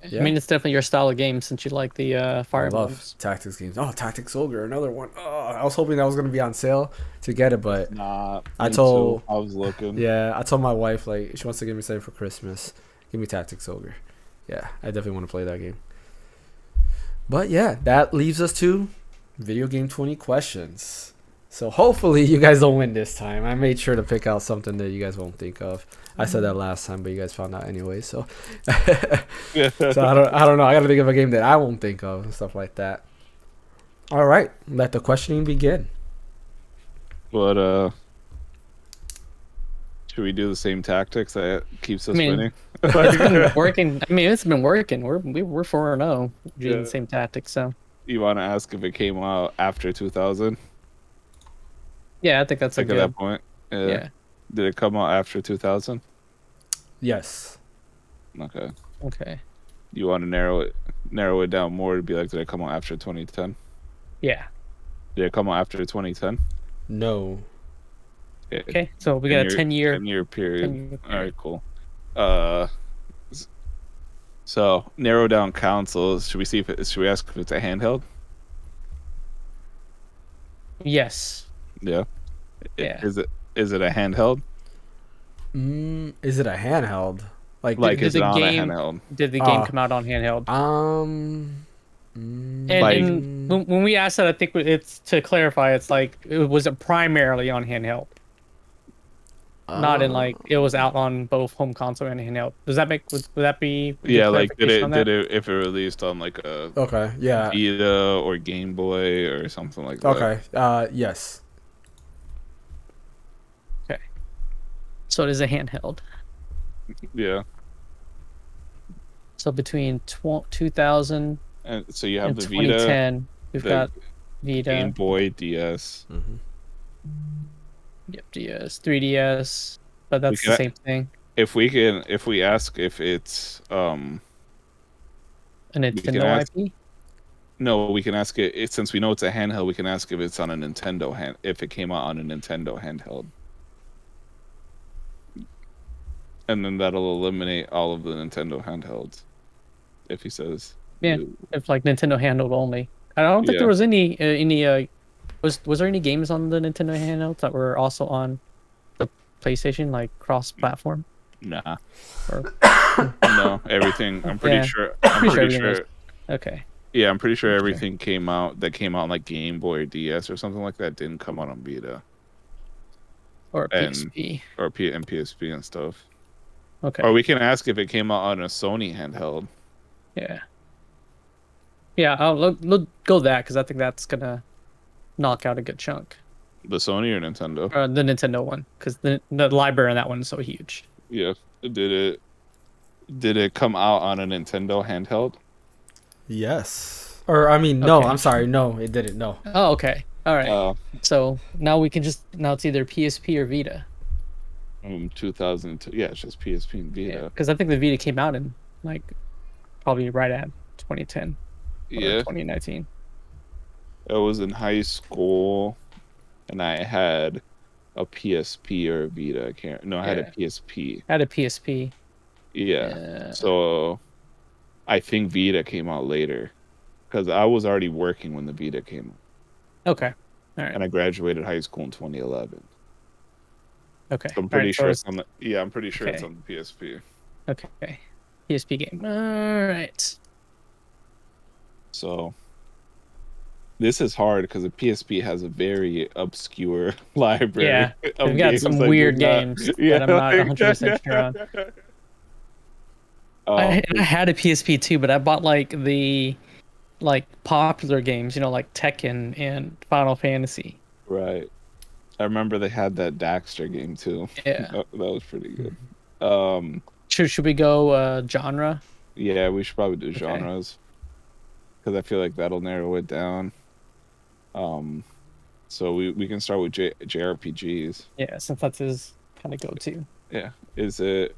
Yeah. I mean, it's definitely your style of game since you like the Fire I love Emblems. tactics games. Oh, Tactics Ogre, another one. Oh, I was hoping that was gonna be on sale to get it, but Nah, I me told- too. I was looking. yeah, I told my wife like she wants to give me something for Christmas. Give me Tactics Ogre. Yeah, I definitely want to play that game. But yeah, that leaves us to video game 20 questions. So hopefully you guys don't win this time. I made sure to pick out something that you guys won't think of. I said that last time, but you guys found out anyway. So, so I don't know. I gotta think of a game that I won't think of and stuff like that. All right, let the questioning begin. But should we do the same tactics that keeps us I mean, winning? It's been working. I mean, it's been working. We're 4-0 doing Yeah. the same tactics. So You want to ask if it came out after 2000? yeah, I think that's a Like at good. that point? Yeah. Did it come out after 2000? Yes. Okay. Okay. You want to narrow it down more to be like, did it come out after 2010? Yeah. Did it come out after 2010? No. Okay. So we got a 10-year. 10-year period. 10-year All right, cool. So narrow down consoles. Should we ask if it's a handheld? Yes. Yeah. Yeah. Is it a handheld? Is it a handheld? Like Like, did is it the on game- a handheld? Did the game Ah. come out on handheld? And, Like- and when we asked that, I think it's to clarify. It's like was it primarily on handheld, not in like it was out on both home console and handheld. Does that make would that be? a good Yeah, like clarification on that? did it if it released on like a Okay. Yeah. Vita or Game Boy or something like that? Okay. Yes. So it is a handheld. Yeah. So between 2000 And so you have and the Vita, 2010, we've the got Game Vita, Boy, DS. Mm-hmm. yep, DS, 3DS, but that's can- the same thing. If we ask if it's A Nintendo ask- IP. no, we can ask it since we know it's a handheld. We can ask if it's on a Nintendo if it came out on a Nintendo handheld, and then that'll eliminate all of the Nintendo handhelds. If he says, Yeah. no. If like Nintendo handled only. I don't think Yeah. there was any Was there any games on the Nintendo handhelds that were also on the PlayStation, like cross-platform? Nah, Or no, everything. I'm pretty Yeah, sure. I'm pretty sure pretty everything was sure. okay. Yeah, I'm pretty sure Sure. everything came out on like Game Boy or DS or something like that didn't come out on Vita Or and PSP. and PSP and stuff. Okay. Or we can ask if it came out on a Sony handheld. Yeah. Yeah, I'll go that because I think that's gonna knock out a good chunk. The Sony or Nintendo? The Nintendo one, because the library on that one is so huge. Yeah. Did it come out on a Nintendo handheld? Yes. Or I mean, no. Okay. I'm sorry. No, it didn't. No. Oh, okay. All right. Uh, So now it's either PSP or Vita. 2002. Yeah, it's just PSP and Yeah, Vita. because I think the Vita came out in like probably right at 2010 or Yeah. 2019. I was in high school and I had a PSP or a Vita. I can't. No, I had a Yeah. PSP. I had a PSP. Yeah. So I think Vita came out later because I was already working when the Vita came out, Okay. All right. and I graduated high school in 2011. Okay. So I'm All pretty right, so sure it's- it's on the. Yeah, I'm pretty sure it's okay. on the PSP. Okay. PSP game. All right. So this is hard because the PSP has a very obscure library. Yeah, of they've got games some that do weird not- games that I'm not 100% sure on. I had a PSP too, but I bought like the popular games, like Tekken and Final Fantasy. Right. I remember they had that Daxter game too. Yeah. That was pretty good. Should we go genre? Yeah, we should probably do Okay. genres because I feel like that'll narrow it down. So we can start with JRPGs. Yeah, since that's his kind of go-to. Yeah. Is the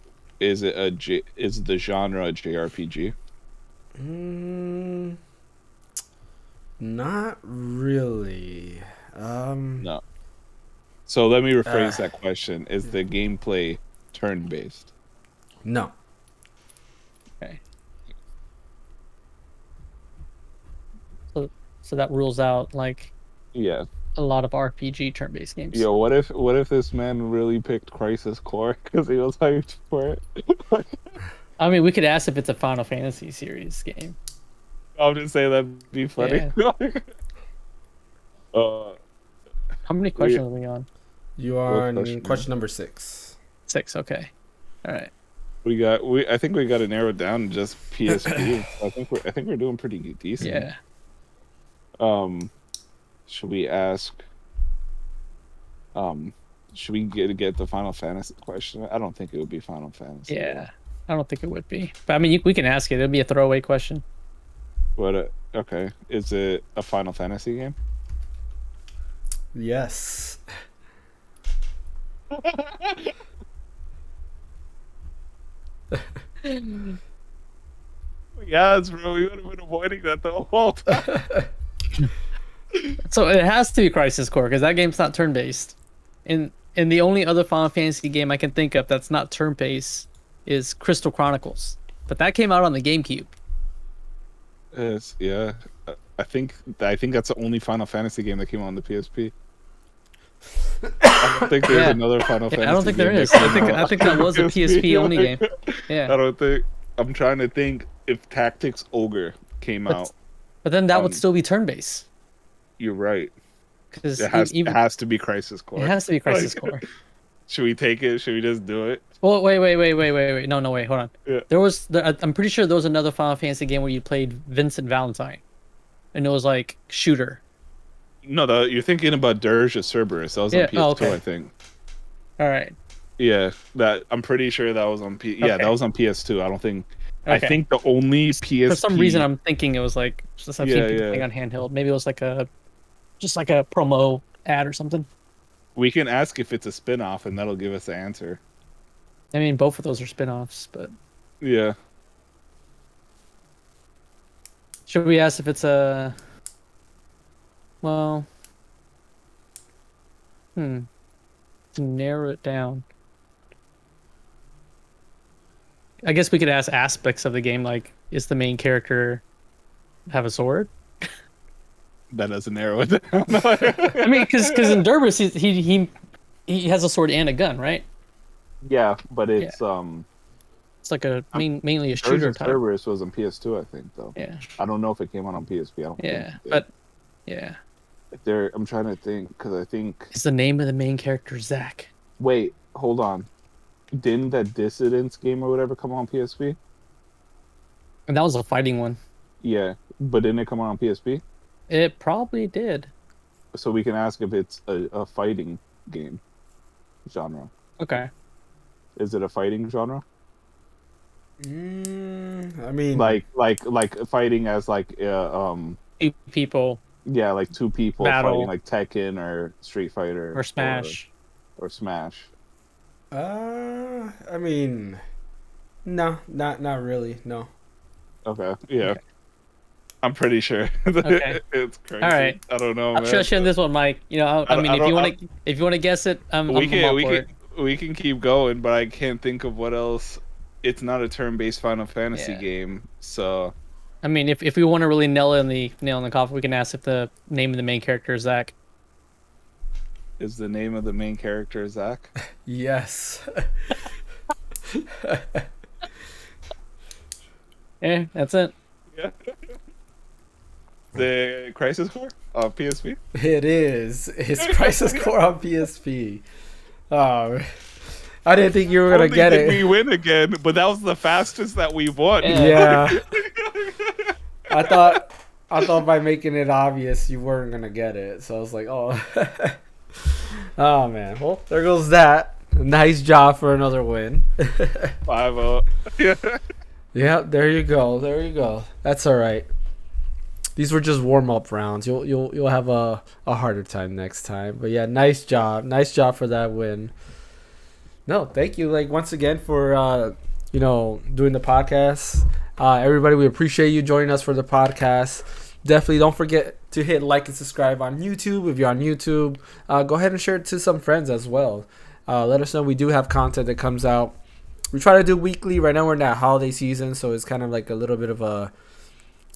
genre a JRPG? Not really. No. So let me rephrase that question. Is the gameplay turn-based? No. Okay. So that rules out like Yeah. a lot of RPG turn-based games. Yo, what if this man really picked Crisis Core because he was hyped for it? I mean, we could ask if it's a Final Fantasy series game. I'm just saying that'd be funny. How many questions are we on? You are on question question number 6. 6. Okay. All right. I think we got to narrow it down to just PSP. I think we're doing pretty decent. Yeah. Should we ask? Should we get the Final Fantasy question? I don't think it would be Final Fantasy. Yeah. I don't think it would be, but I mean, we can ask it. It'll be a throwaway question. But okay, is it a Final Fantasy game? Yes. Yes, bro. We would have been avoiding that the whole time. So it has to be Crisis Core because that game's not turn-based. And the only other Final Fantasy game I can think of that's not turn-based is Crystal Chronicles, but that came out on the GameCube. Yes, yeah. I think that's the only Final Fantasy game that came out on the PSP. I don't think there's another Final Fantasy. I don't think there game is. that came out I think that was a PSP only game. Yeah. I don't think. I'm trying to think if Tactics Ogre came out. But then that would still be turn-based. You're right. Because it has to be Crisis Core. It has to be Crisis Core. Should we take it? Should we just do it? Well, wait. No, wait. Hold on. Yeah. I'm pretty sure there was another Final Fantasy game where you played Vincent Valentine, and it was like shooter. No, you're thinking about Dirge of Cerberus. That was on PS2, okay. I think. All right. Yeah, I'm pretty sure that was on Yeah, that was on PS2. I don't think. Okay. I think the only PSP. For some reason, I'm thinking it was like just I've seen people playing on handheld. Maybe it was like a promo ad or something. We can ask if it's a spin-off, and that'll give us the answer. I mean, both of those are spin-offs, but Yeah. should we ask if it's a? Well, to narrow it down. I guess we could ask aspects of the game, like, is the main character have a sword? That doesn't narrow it down. I mean, because in Durbus he has a sword and a gun, right? Yeah, but it's It's like mainly a shooter type. Cerberus was on PS2, I think, though. Yeah. I don't know if it came out on PSP. I don't think it did. But yeah. I'm trying to think because I think. Is the name of the main character Zach? Wait, hold on. Didn't that Dissidents game or whatever come on PSP? And that was a fighting one. Yeah, but didn't it come out on PSP? It probably did. So we can ask if it's a fighting game genre. Okay. Is it a fighting genre? I mean, like fighting as like Two people. Yeah, like two people battle. Fighting, like Tekken or Street Fighter or Smash or Smash. I mean, no, not really. No. Okay. Yeah. Okay. I'm pretty sure. Okay. It's crazy. All right. I don't know. I'll show you this one, Mike. You know, I mean, if you want to guess it, we can keep going, but I can't think of what else. It's not a turn-based Final Fantasy game, so. I mean, if we want to really nail in the coffin, we can ask if the name of the main character is Zach. Is the name of the main character Zach? Yes. Yeah, that's it. Yeah. The Crisis Core on PSP? It is. It's Crisis Core on PSP. Oh, I didn't think you were gonna get it. We win again, but that was the fastest that we won. Yeah. I thought by making it obvious you weren't gonna get it, so I was like, oh, oh man. Well, there goes that. Nice job for another win. 5-0. Yeah, there you go. That's all right. These were just warm-up rounds. You'll have a harder time next time. But yeah, nice job for that win. No, thank you. Like once again for doing the podcast. Everybody, we appreciate you joining us for the podcast. Definitely don't forget to hit like and subscribe on YouTube. If you're on YouTube, go ahead and share it to some friends as well. Let us know. We do have content that comes out. We try to do weekly. Right now we're in that holiday season, so it's kind of like a little bit of a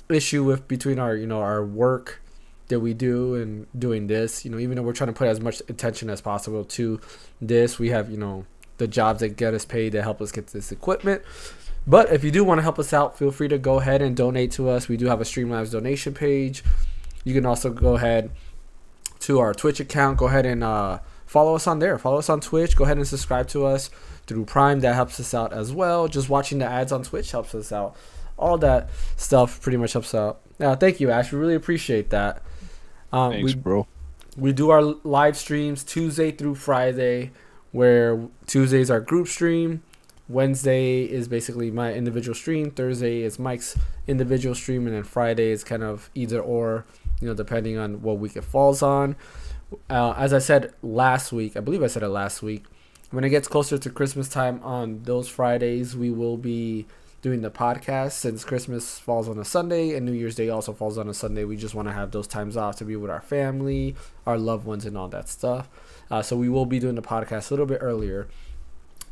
issue between our our work that we do and doing this. Even though we're trying to put as much attention as possible to this, we have the jobs that get us paid to help us get this equipment. But if you do want to help us out, feel free to go ahead and donate to us. We do have a Streamlabs donation page. You can also go ahead to our Twitch account. Go ahead and follow us on there. Follow us on Twitch. Go ahead and subscribe to us through Prime. That helps us out as well. Just watching the ads on Twitch helps us out. All that stuff pretty much helps out. Thank you, Ash. We really appreciate that. Thanks, bro. We do our live streams Tuesday through Friday, where Tuesday's our group stream. Wednesday is basically my individual stream. Thursday is Mike's individual stream, and then Friday is kind of either or, depending on what week it falls on. As I said last week, I believe I said it last week, when it gets closer to Christmas time on those Fridays, we will be doing the podcast. Since Christmas falls on a Sunday and New Year's Day also falls on a Sunday, we just want to have those times off to be with our family, our loved ones, and all that stuff. So we will be doing the podcast a little bit earlier.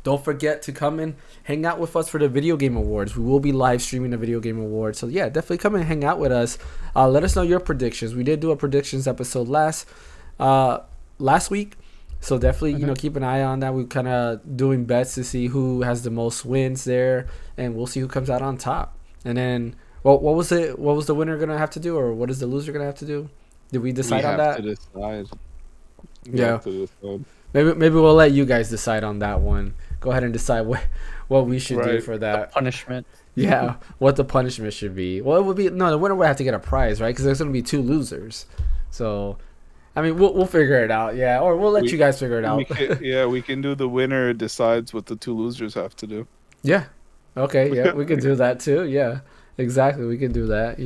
Don't forget to come and hang out with us for the Video Game Awards. We will be live streaming the Video Game Awards. So yeah, definitely come and hang out with us. Let us know your predictions. We did do a predictions episode last week. So definitely, keep an eye on that. We're kind of doing bets to see who has the most wins there, and we'll see who comes out on top. And then, what was the winner gonna have to do, or what is the loser gonna have to do? Did we decide on that? We have to decide. Maybe we'll let you guys decide on that one. Go ahead and decide what we should do for that. The punishment. Yeah, what the punishment should be. Well, it would be the winner would have to get a prize, right? Because there's gonna be two losers. So, I mean, we'll figure it out. Yeah, or we'll let you guys figure it out. We can do the winner decides what the two losers have to do. Yeah. Okay. Yeah, we could do that too. Yeah, exactly. We can do that.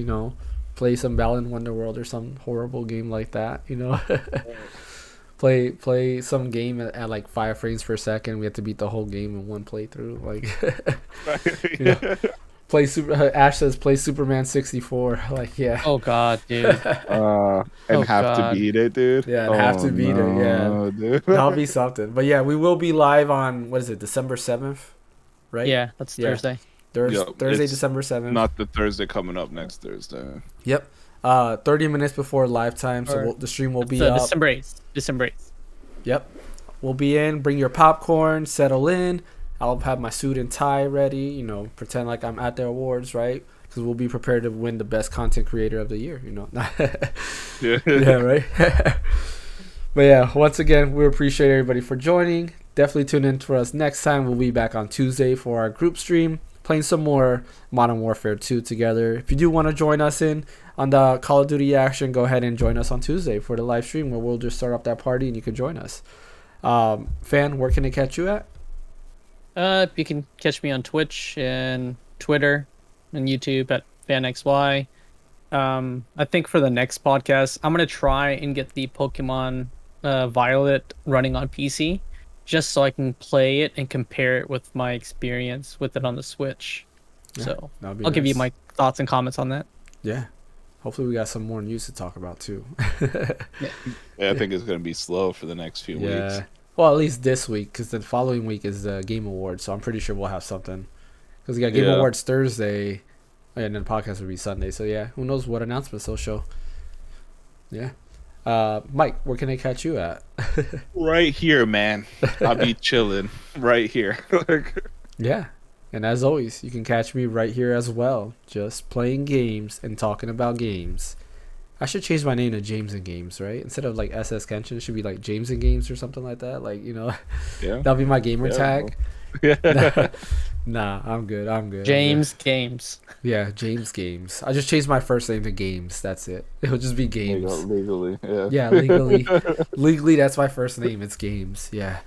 Play some Balan Wonderworld or some horrible game like that. Play some game at like 5 frames per second. We have to beat the whole game in one playthrough. Play Ash says play Superman 64. Like, yeah. Oh God, dude. To beat it, dude. Yeah, and have to beat it. Yeah, dude. That'll be something. But yeah, we will be live on December 7th, right? Yeah, that's Thursday. Thursday, December 7th. Not the Thursday coming up next Thursday. Yep. 30 minutes before live time, so the stream will be up. December 8th. December 8th. Yep. We'll be in. Bring your popcorn. Settle in. I'll have my suit and tie ready. You know, pretend like I'm at the awards, right? Because we'll be prepared to win the best content creator of the year. You know. Yeah. Right. But yeah, once again, we appreciate everybody for joining. Definitely tune in for us next time. We'll be back on Tuesday for our group stream, playing some more Modern Warfare 2 together. If you do want to join us in on the Call of Duty action, go ahead and join us on Tuesday for the live stream where we'll just start up that party and you can join us. Fan, where can they catch you at? You can catch me on Twitch and Twitter and YouTube at Phaneckswhy. I think for the next podcast, I'm gonna try and get the Pokemon Violet running on PC, just so I can play it and compare it with my experience with it on the Switch. Yeah, so I'll give you my thoughts and comments on that. Yeah. Hopefully we got some more news to talk about too. Yeah, I think it's gonna be slow for the next few weeks. Well, at least this week, because the following week is the Game Awards, so I'm pretty sure we'll have something. Because we got Game Awards Thursday, and then the podcast will be Sunday. So yeah, who knows what announcements they'll show. Yeah. Mike, where can they catch you at? Right here, man. I'll be chilling right here. Yeah. And as always, you can catch me right here as well, just playing games and talking about games. I should change my name to James and Games, right? Instead of like SS Kenshin, it should be like James and Games or something like that. Like, you know, that'll be my gamer tag. Yeah. Nah, I'm good. James Games. Yeah, James Games. I just changed my first name to Games. That's it. It'll just be Games. Legally, yeah. Yeah, legally, that's my first name. It's Games. Yeah.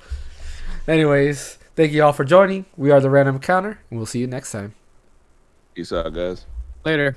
Anyways, thank you all for joining. We are the Random Encounter, and we'll see you next time. Peace out, guys. Later.